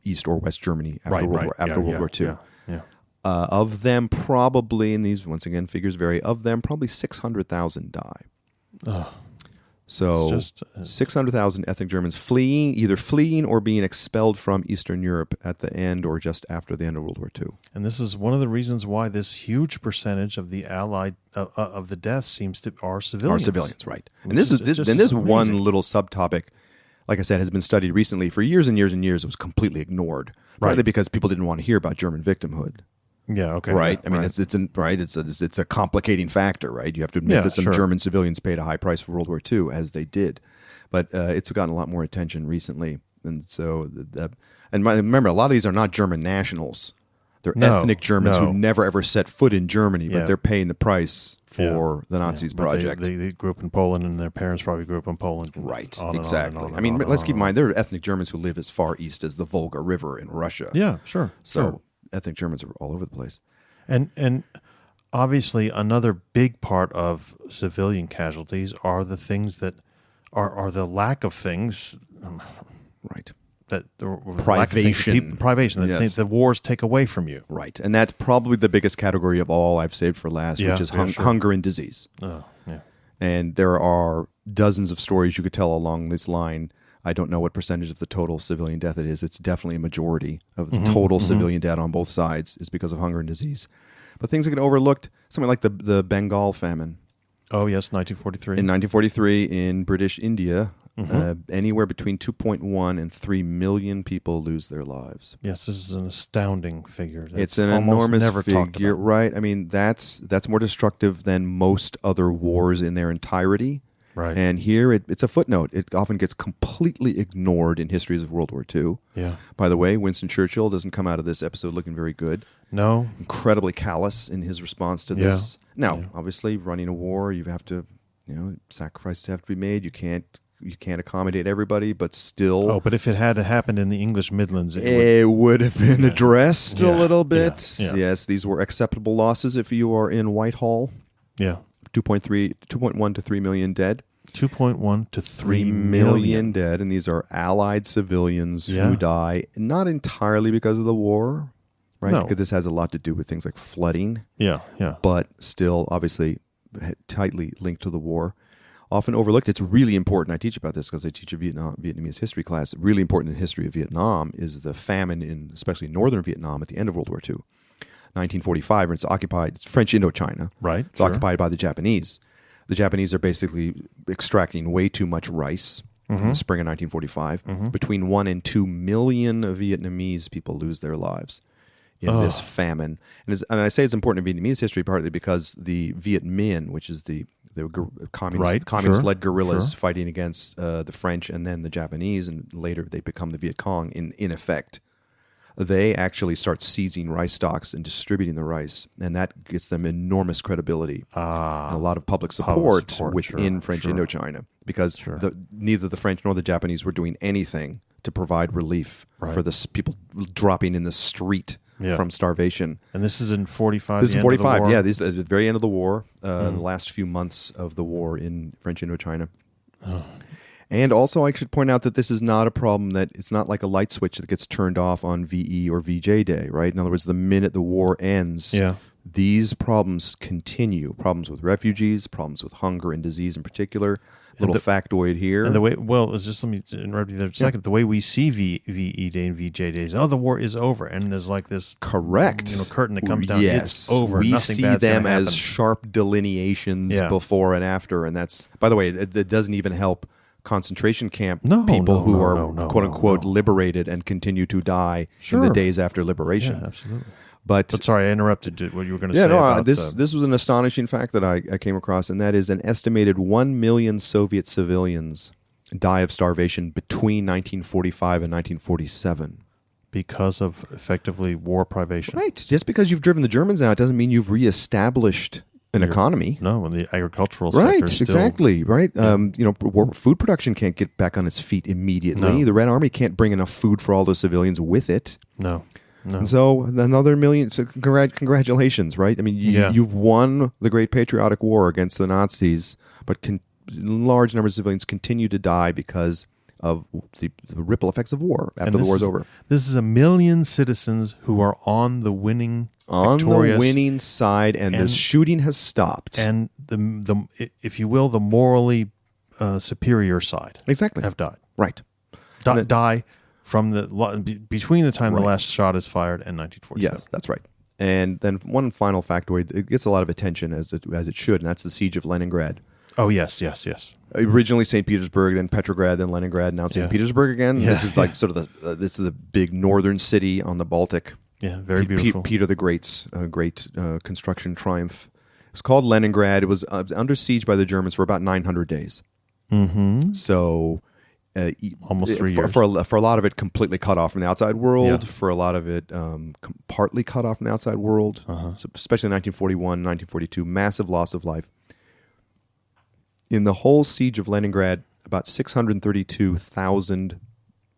East or West Germany after World War II. Yeah. Of them, probably, and these, once again, figures vary, of them, probably 600,000 die. So 600,000 ethnic Germans either fleeing or being expelled from Eastern Europe at the end or just after the end of World War II. And this is one of the reasons why this huge percentage of the Allied of the deaths are civilians. Are civilians, right? And this is one little subtopic, like I said, has been studied recently for years and years and years. It was completely ignored, partly because people didn't want to hear about German victimhood. Yeah. Okay. Right. Yeah, I mean, it's a complicating factor, right? You have to admit that some German civilians paid a high price for World War II, as they did, but it's gotten a lot more attention recently. And so, remember, a lot of these are not German nationals; they're ethnic Germans who never ever set foot in Germany, but they're paying the price for the Nazis' project. They grew up in Poland, and their parents probably grew up in Poland. Right. Exactly. I mean, let's keep in mind there are ethnic Germans who live as far east as the Volga River in Russia. Yeah. Sure. So. Ethnic Germans are all over the place. And obviously another big part of civilian casualties are the things that are the lack of things. Right. That privation. Privation. That the wars take away from you. Right. And that's probably the biggest category of all I've saved for last, which is hunger and disease. Oh, yeah. And there are dozens of stories you could tell along this line. I don't know what percentage of the total civilian death it is. It's definitely a majority of the total civilian death on both sides is because of hunger and disease. But things that get overlooked, something like the Bengal famine. Oh, yes, 1943. In 1943 in British India, anywhere between 2.1 and 3 million people lose their lives. Yes, this is an astounding figure. It's an enormous figure, right? I mean, that's more destructive than most other wars in their entirety. Right. And here it's a footnote. It often gets completely ignored in histories of World War II. Yeah. By the way, Winston Churchill doesn't come out of this episode looking very good. No. Incredibly callous in his response to this. Now, obviously, running a war, you have to, sacrifices have to be made. You can't accommodate everybody, but still. Oh, but if it had happened in the English Midlands, it would have been addressed a little bit. Yeah. Yes, these were acceptable losses if you are in Whitehall. Yeah. 2.1 to 3 million dead. 2.1 to 3 million dead, and these are Allied civilians who die not entirely because of the war, right? No. Because this has a lot to do with things like flooding. Yeah. But still, obviously, tightly linked to the war. Often overlooked. It's really important. I teach about this because I teach a Vietnamese history class. Really important in the history of Vietnam is the famine in especially northern Vietnam at the end of World War II. 1945, it's occupied. It's French Indochina. Right. It's occupied by the Japanese. The Japanese are basically extracting way too much rice in the spring of 1945. Between 1 and 2 million Vietnamese people lose their lives in this famine. And I say it's important in Vietnamese history partly because the Viet Minh, which is the communist-led guerrillas fighting against the French and then the Japanese, and later they become the Viet Cong in effect. They actually start seizing rice stocks and distributing the rice, and that gets them enormous credibility, and a lot of public support within French Indochina, because neither the French nor the Japanese were doing anything to provide relief for the people dropping in the street from starvation. And this is in 45. This is 45. Yeah, this is at the very end of the war, the last few months of the war in French Indochina. And also, I should point out that this is not a problem that it's not like a light switch that gets turned off on VE or VJ Day, right? In other words, the minute the war ends, these problems continue. Problems with refugees, problems with hunger and disease in particular. Little factoid here. And the way, let me interrupt you there a second. The way we see VE Day and VJ Days, the war is over. And there's like this curtain that comes down. It's over. We Nothing see bad's them gonna as happen. sharp delineations before and after. And that's, by the way, it doesn't even help concentration camp people who are quote-unquote liberated and continue to die in the days after liberation. Yeah, absolutely. But sorry, I interrupted what you were going to say. About this was an astonishing fact that I came across, and that is an estimated 1 million Soviet civilians die of starvation between 1945 and 1947. Because of effectively war privation. Right. Just because you've driven the Germans out doesn't mean you've reestablished an economy. No, and the agricultural sector right, still, exactly, right. Yeah. Food production can't get back on its feet immediately. The Red Army can't bring enough food for all those civilians with it. No. And so another million. So congratulations, right? I mean, you've won the Great Patriotic War against the Nazis, but large numbers of civilians continue to die because of the ripple effects of war after the war's over. This is 1 million citizens who are on the winning, victorious, the winning side, and the shooting has stopped. And the if you will, the morally superior side exactly have died. Right. Die from between the time the last shot is fired and 1947. Yes, that's right. And then one final factoid, it gets a lot of attention as it should, and that's the siege of Leningrad. Oh, yes. Originally St. Petersburg, then Petrograd, then Leningrad, now St. Petersburg again. Yeah. This is like sort of this is the big northern city on the Baltic. Yeah, very beautiful. Peter the Great's great construction triumph. It was called Leningrad. It was under siege by the Germans for about 900 days. Mm-hmm. So almost 3 years. For a lot of it, completely cut off from the outside world. Yeah. For a lot of it, partly cut off from the outside world. So especially in 1941, 1942, massive loss of life. In the whole siege of Leningrad, about 632,000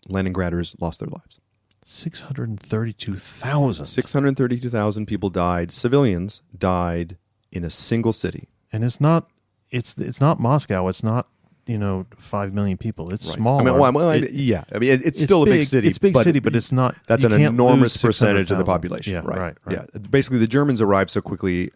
Leningraders lost their lives. 632,000? 632,000 people died. Civilians died in a single city. And it's not Moscow. It's not 5 million people. It's small. It's still a big city. It's a big city, but it's not. That's an enormous percentage of the population. Yeah, right. Yeah. Basically, the Germans arrived so quickly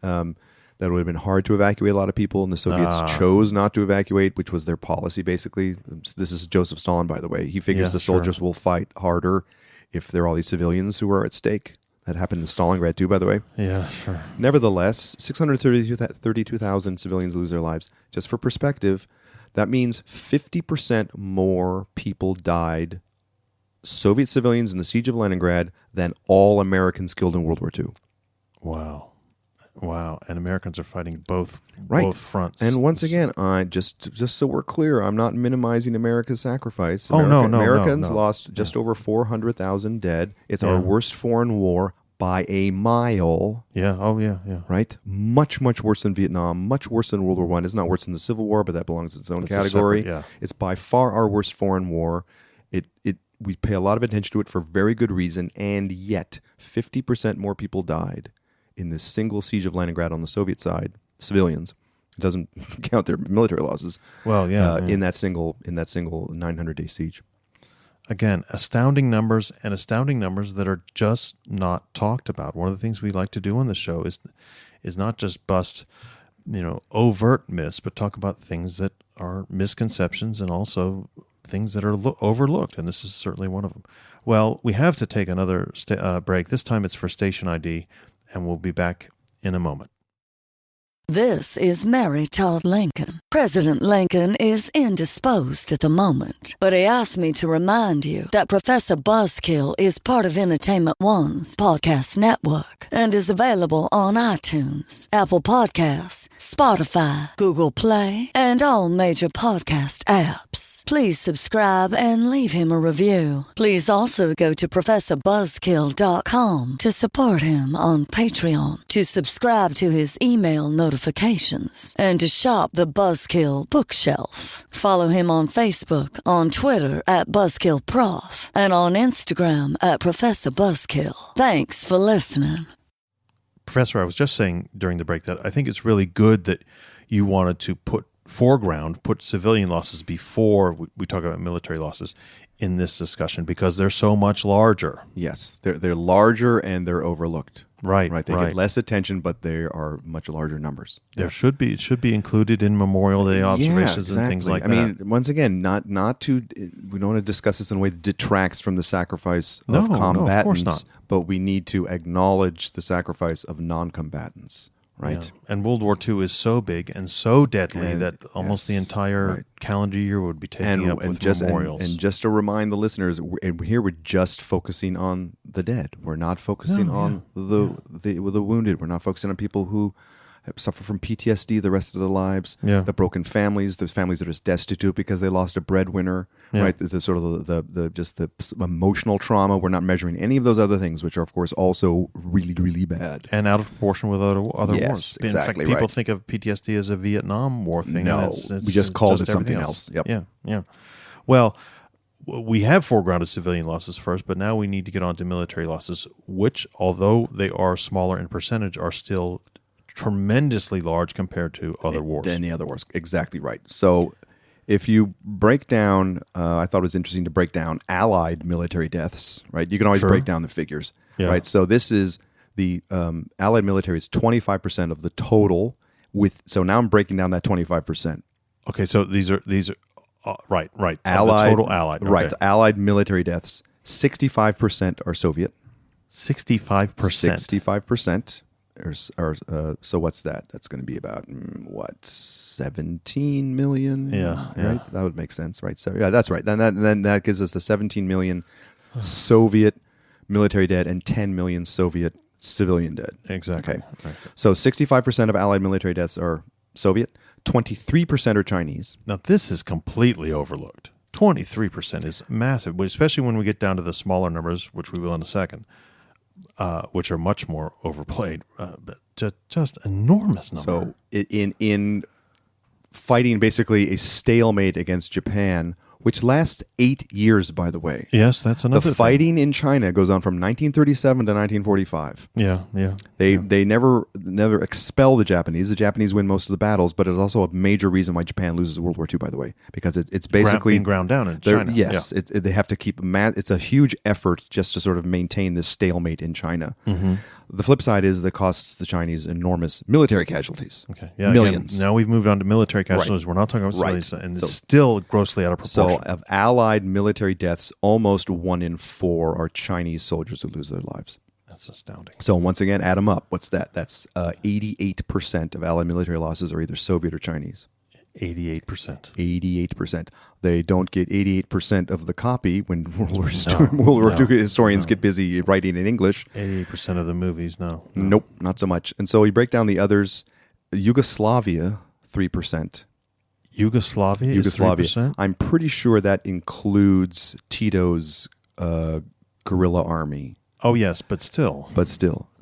that it would have been hard to evacuate a lot of people, and the Soviets chose not to evacuate, which was their policy, basically. This is Joseph Stalin, by the way. He figures the soldiers will fight harder if there are all these civilians who are at stake. That happened in Stalingrad, too, by the way. Yeah, sure. Nevertheless, 632,000 civilians lose their lives. Just for perspective, that means 50% more people died, Soviet civilians in the siege of Leningrad, than all Americans killed in World War II. Wow. And Americans are fighting both fronts. And once again, just so we're clear, I'm not minimizing America's sacrifice. Americans lost just over 400,000 dead. It's our worst foreign war by a mile. Yeah. Oh, yeah. Right? Much, much worse than Vietnam. Much worse than World War I. It's not worse than the Civil War, but that belongs in its own category. It's by far our worst foreign war. We pay a lot of attention to it for very good reason, and yet 50% more people died in this single siege of Leningrad on the Soviet side, civilians. It doesn't count their military losses. Well, in that single 900-day siege. Again, astounding numbers that are just not talked about. One of the things we like to do on the show is not just bust, overt myths, but talk about things that are misconceptions and also things that are overlooked, and this is certainly one of them. Well, we have to take another break. This time it's for station ID, and we'll be back in a moment. This is Mary Todd Lincoln. President Lincoln is indisposed at the moment, but he asked me to remind you that Professor Buzzkill is part of Entertainment One's podcast network and is available on iTunes, Apple Podcasts, Spotify, Google Play, and all major podcast apps. Please subscribe and leave him a review. Please also go to ProfessorBuzzkill.com to support him on Patreon, to subscribe to his email notifications, and to shop the Buzzkill bookshelf. Follow him on Facebook, on Twitter at BuzzkillProf, and on Instagram at Professor Buzzkill. Thanks for listening. Professor, I was just saying during the break that I think it's really good that you wanted to put civilian losses before we talk about military losses in this discussion, because they're so much larger. Yes, they're larger and they're overlooked. Right. They get less attention, but they are much larger numbers. It should be included in Memorial Day observations and things like that. I mean, once again, not to. We don't want to discuss this in a way that detracts from the sacrifice of combatants, no, of course not. But we need to acknowledge the sacrifice of non-combatants. Right. Yeah. And World War II is so big and so deadly that almost the entire calendar year would be taken up with memorials. And just to remind the listeners, here we're just focusing on the dead. We're not focusing on the wounded. We're not focusing on people who suffer from PTSD the rest of their lives. Yeah. The broken families, those families that are destitute because they lost a breadwinner. Yeah. Right. The sort of the emotional trauma. We're not measuring any of those other things, which are of course also really, really bad and out of proportion with other wars. Exactly. In fact, people think of PTSD as a Vietnam War thing. No, we just called it something else. Yep. Yeah. Well, we have foregrounded civilian losses first, but now we need to get on to military losses, which, although they are smaller in percentage, are still tremendously large compared to other wars. Any other wars, exactly right. So if you break down, I thought it was interesting to break down Allied military deaths, right? You can always break down the figures, right? So this is the Allied military is 25% of the total. So now I'm breaking down that 25%. Okay, so these are right. Allied, of the total Allied, right? Allied military deaths. 65% are Soviet. 65%. 65%. So what's that? That's going to be about 17 million. Yeah. Right. That would make sense, right? So yeah, that's right. Then that gives us the 17 million Soviet military dead and 10 million Soviet civilian dead. Exactly. Okay. So 65% of Allied military deaths are Soviet. 23% are Chinese. Now this is completely overlooked. 23% is massive, but especially when we get down to the smaller numbers, which we will in a second, which are much more overplayed. But just enormous number. So in fighting basically a stalemate against Japan, which lasts 8 years, by the way. Yes, that's another The fighting in China goes on from 1937 to 1945. Yeah. They never expel the Japanese. The Japanese win most of the battles, but it's also a major reason why Japan loses World War II, by the way, because it's basically being ground down in China. Yes, they have to keep it's a huge effort just to sort of maintain this stalemate in China. Mm-hmm. The flip side is that costs the Chinese enormous military casualties. Okay, yeah, millions. Again, now we've moved on to military casualties. We're not talking about civilians, and it's still grossly out of proportion. So of Allied military deaths, almost 1 in 4 are Chinese soldiers who lose their lives. That's astounding. So once again, add them up. What's that? That's 88% of Allied military losses are either Soviet or Chinese. 88%. 88%. They don't get 88% of the copy when World War II historians get busy writing in English. 88% of the movies, no. Nope, not so much. And so we break down the others. Yugoslavia, 3%. Yugoslavia is 3%? I'm pretty sure that includes Tito's guerrilla army. Oh yes, but still,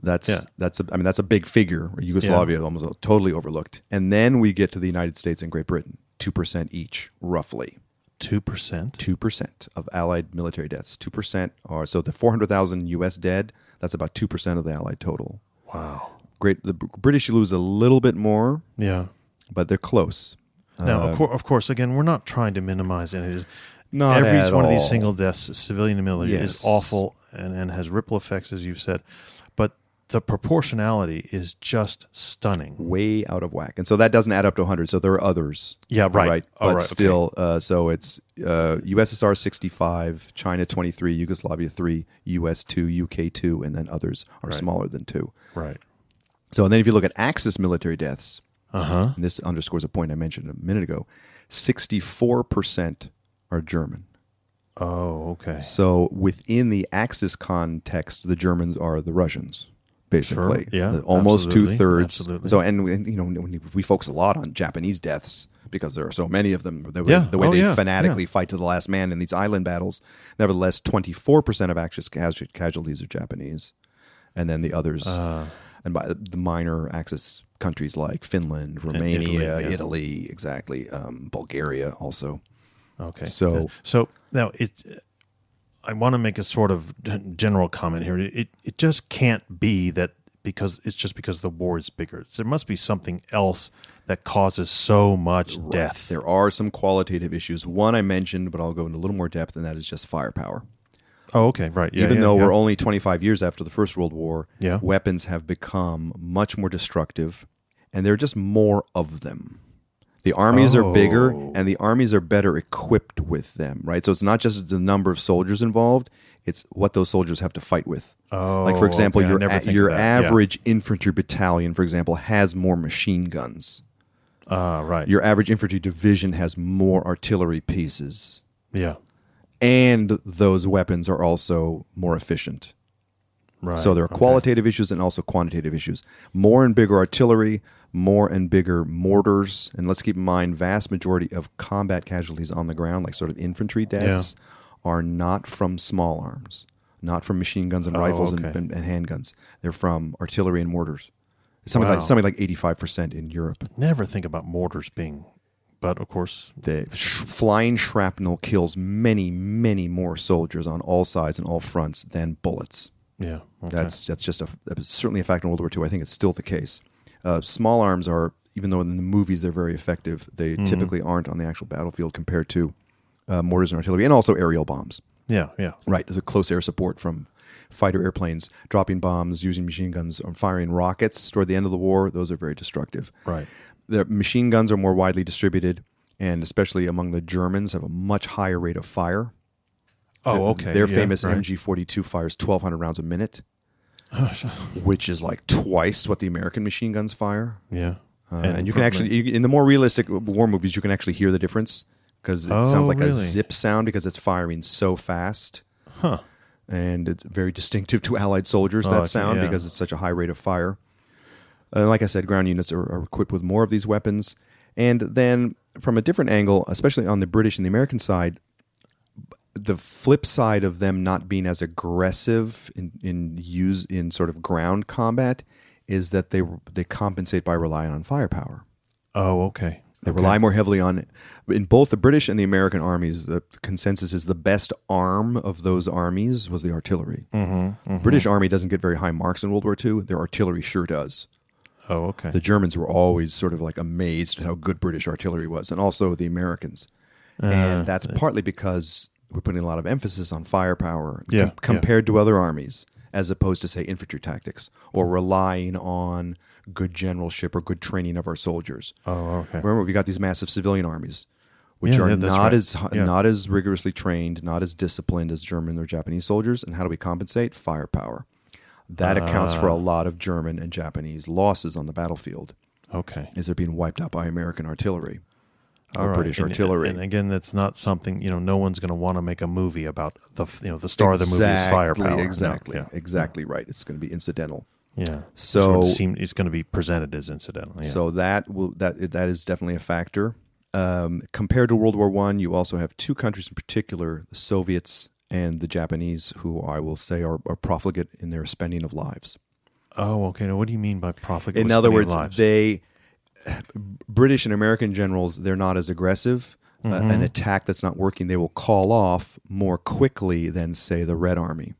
that's a big figure. Yugoslavia almost totally overlooked. And then we get to the United States and Great Britain, 2% each, roughly. 2%? 2% of Allied military deaths. 2% are so the 400,000 U.S. dead. That's about 2% of the Allied total. Wow. Great. The British lose a little bit more. Yeah, but they're close. Now, of course, again, we're not trying to minimize any. Not every at one all. of these single deaths, civilian and military, is awful and has ripple effects, as you've said. But the proportionality is just stunning. Way out of whack. And so that doesn't add up to 100. So there are others. Yeah, right. But still, so it's USSR 65, China 23, Yugoslavia 3, US 2, UK 2, and then others are smaller than 2. Right. So and then if you look at Axis military deaths, and this underscores a point I mentioned a minute ago, 64% are German. Oh, okay. So within the Axis context, the Germans are the Russians, basically. Sure. Yeah, almost absolutely. 2/3. Absolutely. So, and we focus a lot on Japanese deaths because there are so many of them. The way they fanatically fight to the last man in these island battles. Nevertheless, 24% of Axis casualties are Japanese, and then the others, and by the minor Axis countries like Finland, Romania, Italy, exactly, Bulgaria also. Okay. So now I want to make a sort of general comment here. It just can't be that because the war is bigger. There must be something else that causes so much death. There are some qualitative issues. One I mentioned, but I'll go into a little more depth, and that is just firepower. Oh, okay, right. Yeah, Even though we're only 25 years after the First World War, Yeah. weapons have become much more destructive, and there are just more of them. The armies are bigger, and the armies are better equipped with them, right? So it's not just the number of soldiers involved; it's what those soldiers have to fight with. Oh, like for example, okay. your average infantry battalion, for example, has more machine guns. Right. Your average infantry division has more artillery pieces. Yeah. And those weapons are also more efficient. Right. So there are qualitative issues and also quantitative issues. More and bigger artillery, more and bigger mortars. And let's keep in mind, vast majority of combat casualties on the ground, like sort of infantry deaths, are not from small arms, not from machine guns and rifles and handguns. They're from artillery and mortars. It's something like 85% in Europe. Never think about mortars being... But, of course... The flying shrapnel kills many, many more soldiers on all sides and all fronts than bullets. Yeah. Okay. That was certainly a fact in World War II. I think it's still the case. Small arms are, even though in the movies they're very effective, they typically aren't on the actual battlefield compared to mortars and artillery, and also aerial bombs. Yeah, yeah. Right, there's a close air support from fighter airplanes dropping bombs, using machine guns, or firing rockets toward the end of the war. Those are very destructive. Right. The machine guns are more widely distributed, and especially among the Germans, have a much higher rate of fire. Oh, okay. Their famous MG-42 fires 1,200 rounds a minute, which is like twice what the American machine guns fire. Yeah. And you can actually, in the more realistic war movies, you can actually hear the difference because it sounds like a zip sound because it's firing so fast. Huh. And it's very distinctive to Allied soldiers, that sound, because it's such a high rate of fire. Like I said, ground units are equipped with more of these weapons. And then from a different angle, especially on the British and the American side, the flip side of them not being as aggressive in sort of ground combat is that they compensate by relying on firepower. Oh, okay. They rely more heavily on, in both the British and the American armies, the consensus is the best arm of those armies was the artillery. British army doesn't get very high marks in World War II. Their artillery sure does. Oh, okay. The Germans were always sort of like amazed at how good British artillery was, and also the Americans. And that's partly because we're putting a lot of emphasis on firepower compared to other armies, as opposed to, say, infantry tactics, or relying on good generalship or good training of our soldiers. Oh, okay. Remember, we got these massive civilian armies, which are not as rigorously trained, not as disciplined as German or Japanese soldiers. And how do we compensate? Firepower. That accounts for a lot of German and Japanese losses on the battlefield. Okay. Is they're being wiped out by American artillery or All British right. artillery. And again, that's not something, no one's going to want to make a movie about the star of the movie is firepower. Exactly right. It's going to be incidental. Yeah. So it's going to be presented as incidental. Yeah. So that is definitely a factor. Compared to World War I, you also have two countries in particular, the Soviets and the Japanese, who I will say are profligate in their spending of lives. Oh, okay. Now, what do you mean by profligate? In other words, British and American generals, they're not as aggressive. An attack that's not working, they will call off more quickly than, say, the Red Army,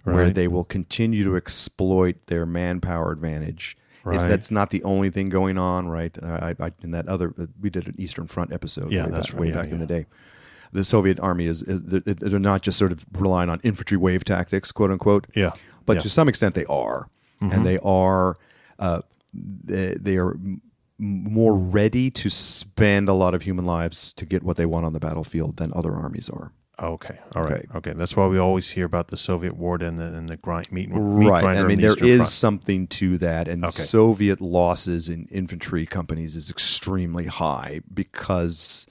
where they will continue to exploit their manpower advantage. Right. That's not the only thing going on, right? In that other, we did an Eastern Front episode way back in the day. The Soviet army they're not just sort of relying on infantry wave tactics, quote unquote. Yeah. But to some extent they are. And they are more ready to spend a lot of human lives to get what they want on the battlefield than other armies are. Okay. All right. Okay. That's why we always hear about the Soviet war and the meat right. grinder. I mean, there is something to that. And Soviet losses in infantry companies is extremely high because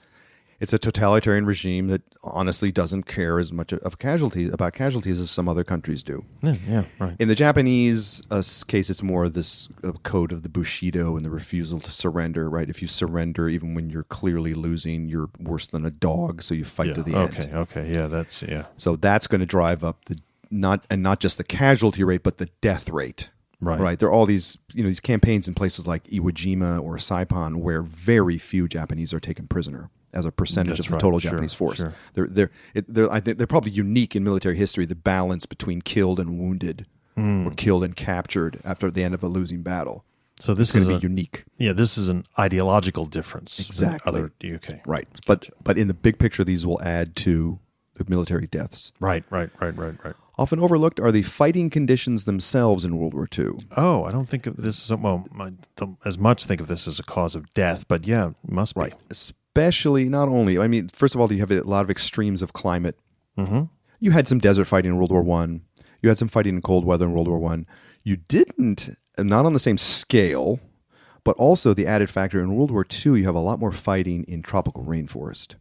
it's a totalitarian regime that honestly doesn't care as much about casualties as some other countries do. Yeah, right. In the Japanese case, it's more this code of the Bushido and the refusal to surrender, right? If you surrender, even when you're clearly losing, you're worse than a dog, so you fight to the end. Okay, yeah, So that's going to drive up not just the casualty rate, but the death rate. Right. There are all these campaigns in places like Iwo Jima or Saipan where very few Japanese are taken prisoner as a percentage of the total Japanese force. Sure. I think they're probably unique in military history, the balance between killed and wounded or killed and captured after the end of a losing battle. So this is going to be unique. Yeah, this is an ideological difference. Exactly. Okay. Right. But in the big picture, these will add to the military deaths. Right. Often overlooked are the fighting conditions themselves in World War II. Oh, I don't think of this I don't as much think of this as a cause of death, but yeah, it must be. Right. Especially, not only, I mean, first of all, you have a lot of extremes of climate. Mm-hmm. You had some desert fighting in World War I. You had some fighting in cold weather in World War I. You didn't, not on the same scale, but also the added factor in World War II, you have a lot more fighting in tropical rainforest.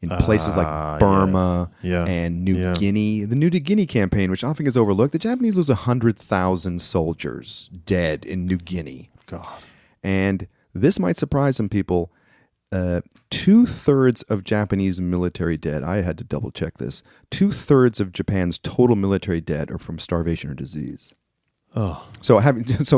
In places like Burma and New Guinea. The New Guinea campaign, which often gets overlooked, the Japanese lose 100,000 soldiers dead in New Guinea. God. And this might surprise some people. 2/3 of Japanese military dead, I had to double check this, 2/3 of Japan's total military dead are from starvation or disease. Oh. So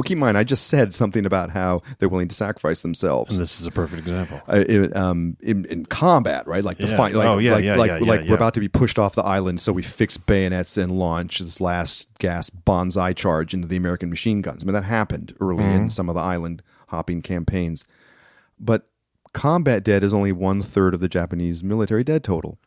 keep in mind, I just said something about how they're willing to sacrifice themselves. And this is a perfect example. In combat, right? Like the fight, we're about to be pushed off the island, so we fix bayonets and launch this last gas bonsai charge into the American machine guns. I mean, that happened early in some of the island hopping campaigns. But combat dead is only 1/3 of the Japanese military dead total.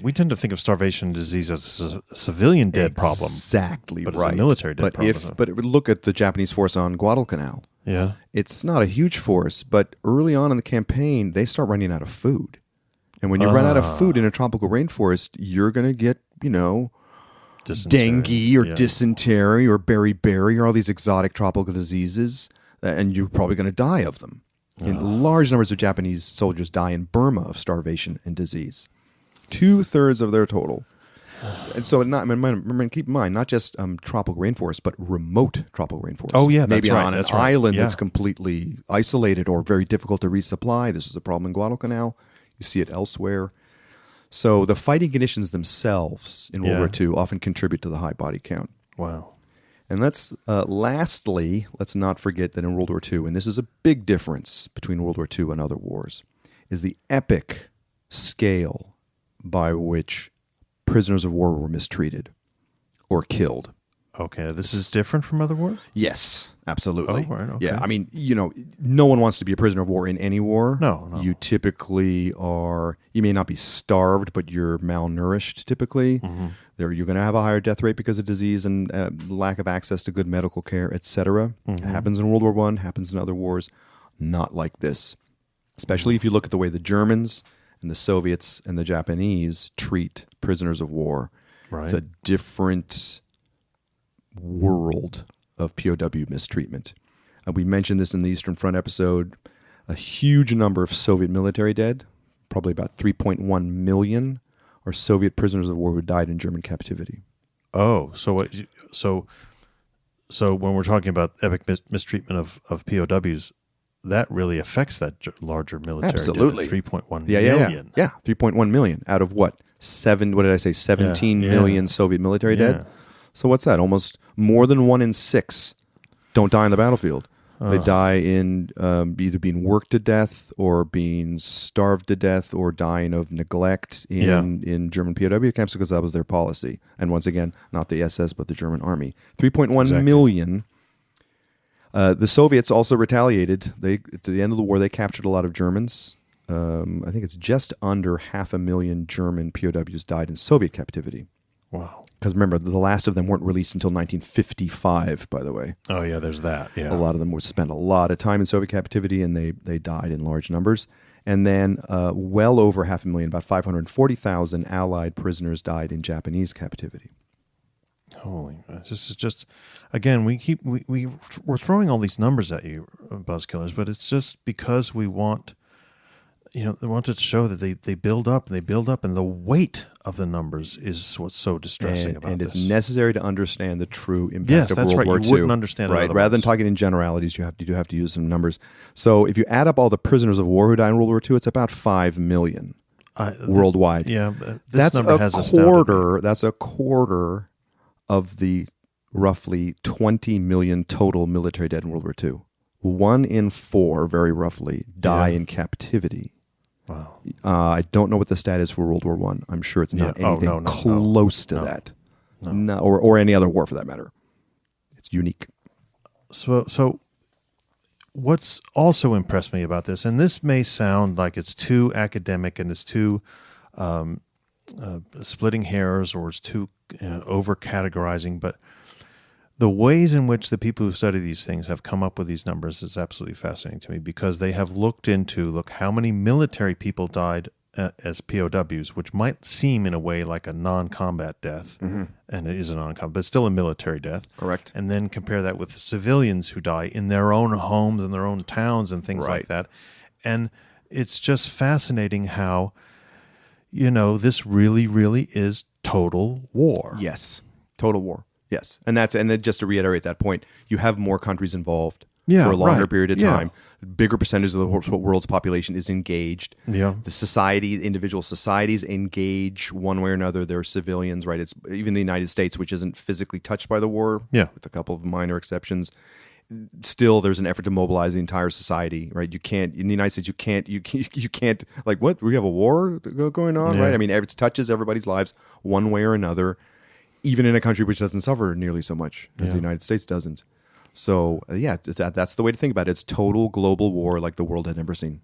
We tend to think of starvation and disease as a civilian dead problem. Exactly, but right. It's a military dead problem. But look at the Japanese force on Guadalcanal. Yeah. It's not a huge force, but early on in the campaign, they start running out of food. And when you run out of food in a tropical rainforest, you're going to get, dengue or dysentery or beriberi or all these exotic tropical diseases, and you're probably going to die of them. And large numbers of Japanese soldiers die in Burma of starvation and disease. 2/3 of their total. And so keep in mind, not just tropical rainforest, but remote tropical rainforest. Oh, yeah, that's Maybe right. on an island that's completely isolated or very difficult to resupply. This is a problem in Guadalcanal. You see it elsewhere. So the fighting conditions themselves in World War II often contribute to the high body count. Wow. And lastly, let's not forget that in World War II, and this is a big difference between World War II and other wars, is the epic scale by which prisoners of war were mistreated or killed. Okay, this is different from other wars? Yes, absolutely. Oh, right, okay. Yeah, I mean, no one wants to be a prisoner of war in any war. No. You typically are, you may not be starved, but you're malnourished typically. Mm-hmm. You're going to have a higher death rate because of disease and lack of access to good medical care, etc. Mm-hmm. It happens in World War I, happens in other wars. Not like this. Especially if you look at the way the Germans and the Soviets and the Japanese treat prisoners of war. Right. It's a different world of POW mistreatment. We mentioned this in the Eastern Front episode. A huge number of Soviet military dead, probably about 3.1 million, are Soviet prisoners of war who died in German captivity. Oh, so when we're talking about epic mistreatment of POWs, that really affects that larger military. Absolutely. 3.1 million. Yeah, 3.1 million out of what? 17 million Soviet military dead? So what's that? Almost more than 1 in 6 don't die on the battlefield. They die in either being worked to death or being starved to death or dying of neglect in German POW camps because that was their policy. And once again, not the SS, but the German army. 3.1 million. The Soviets also retaliated. At the end of the war, they captured a lot of Germans. I think it's just under 500,000 German POWs died in Soviet captivity. Wow. Because remember, the last of them weren't released until 1955, by the way. Oh, yeah, there's that. Yeah. A lot of them would spend a lot of time in Soviet captivity, and they died in large numbers. And then well over 500,000, about 540,000 Allied prisoners died in Japanese captivity. Holy, this is just, again, we're throwing all these numbers at you, Buzzkillers, but it's just because we want, they want to show that they build up and they build up, and the weight of the numbers is what's so distressing about this. And it's necessary to understand the true impact of World War II. Yes, that's right. You wouldn't understand it otherwise. Rather than talking in generalities, you do have to use some numbers. So if you add up all the prisoners of war who died in World War II, it's about 5 million worldwide. This number has astounded me. That's a quarter of the roughly 20 million total military dead in World War II. 1 in 4, very roughly, die in captivity. Wow. I don't know what the stat is for World War I. I'm sure it's not anything close to that. No, or any other war for that matter. It's unique. So what's also impressed me about this, and this may sound like it's too academic and it's too splitting hairs or it's too over categorizing, but the ways in which the people who study these things have come up with these numbers is absolutely fascinating to me, because they have looked how many military people died as POWs, which might seem in a way like a non-combat death, and it is a non-combat, but still a military death. Correct. And then compare that with civilians who die in their own homes and their own towns and things like that. And it's just fascinating how, this really, really is total war. Yes, total war. Yes, and just to reiterate that point, you have more countries involved, for a longer right. period of Yeah. time. Bigger percentage of the world's population is engaged. Yeah. The individual societies engage one way or another. They're civilians, right? It's even the United States, which isn't physically touched by the war, with a couple of minor exceptions. Still, there's an effort to mobilize the entire society, right? You can't in the United States. You can't like what we have a war going on, right? I mean, it touches everybody's lives one way or another, even in a country which doesn't suffer nearly so much as the United States doesn't. So that's the way to think about it. It's total global war like the world had never seen.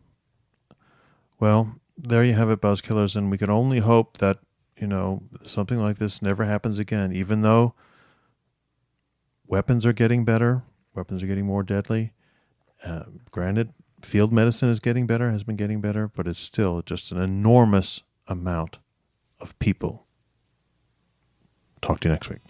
Well, there you have it, Buzzkillers, and we can only hope that something like this never happens again. Even though weapons are getting better. Weapons are getting more deadly. Granted, field medicine is getting better, has been getting better, but it's still just an enormous amount of people. Talk to you next week.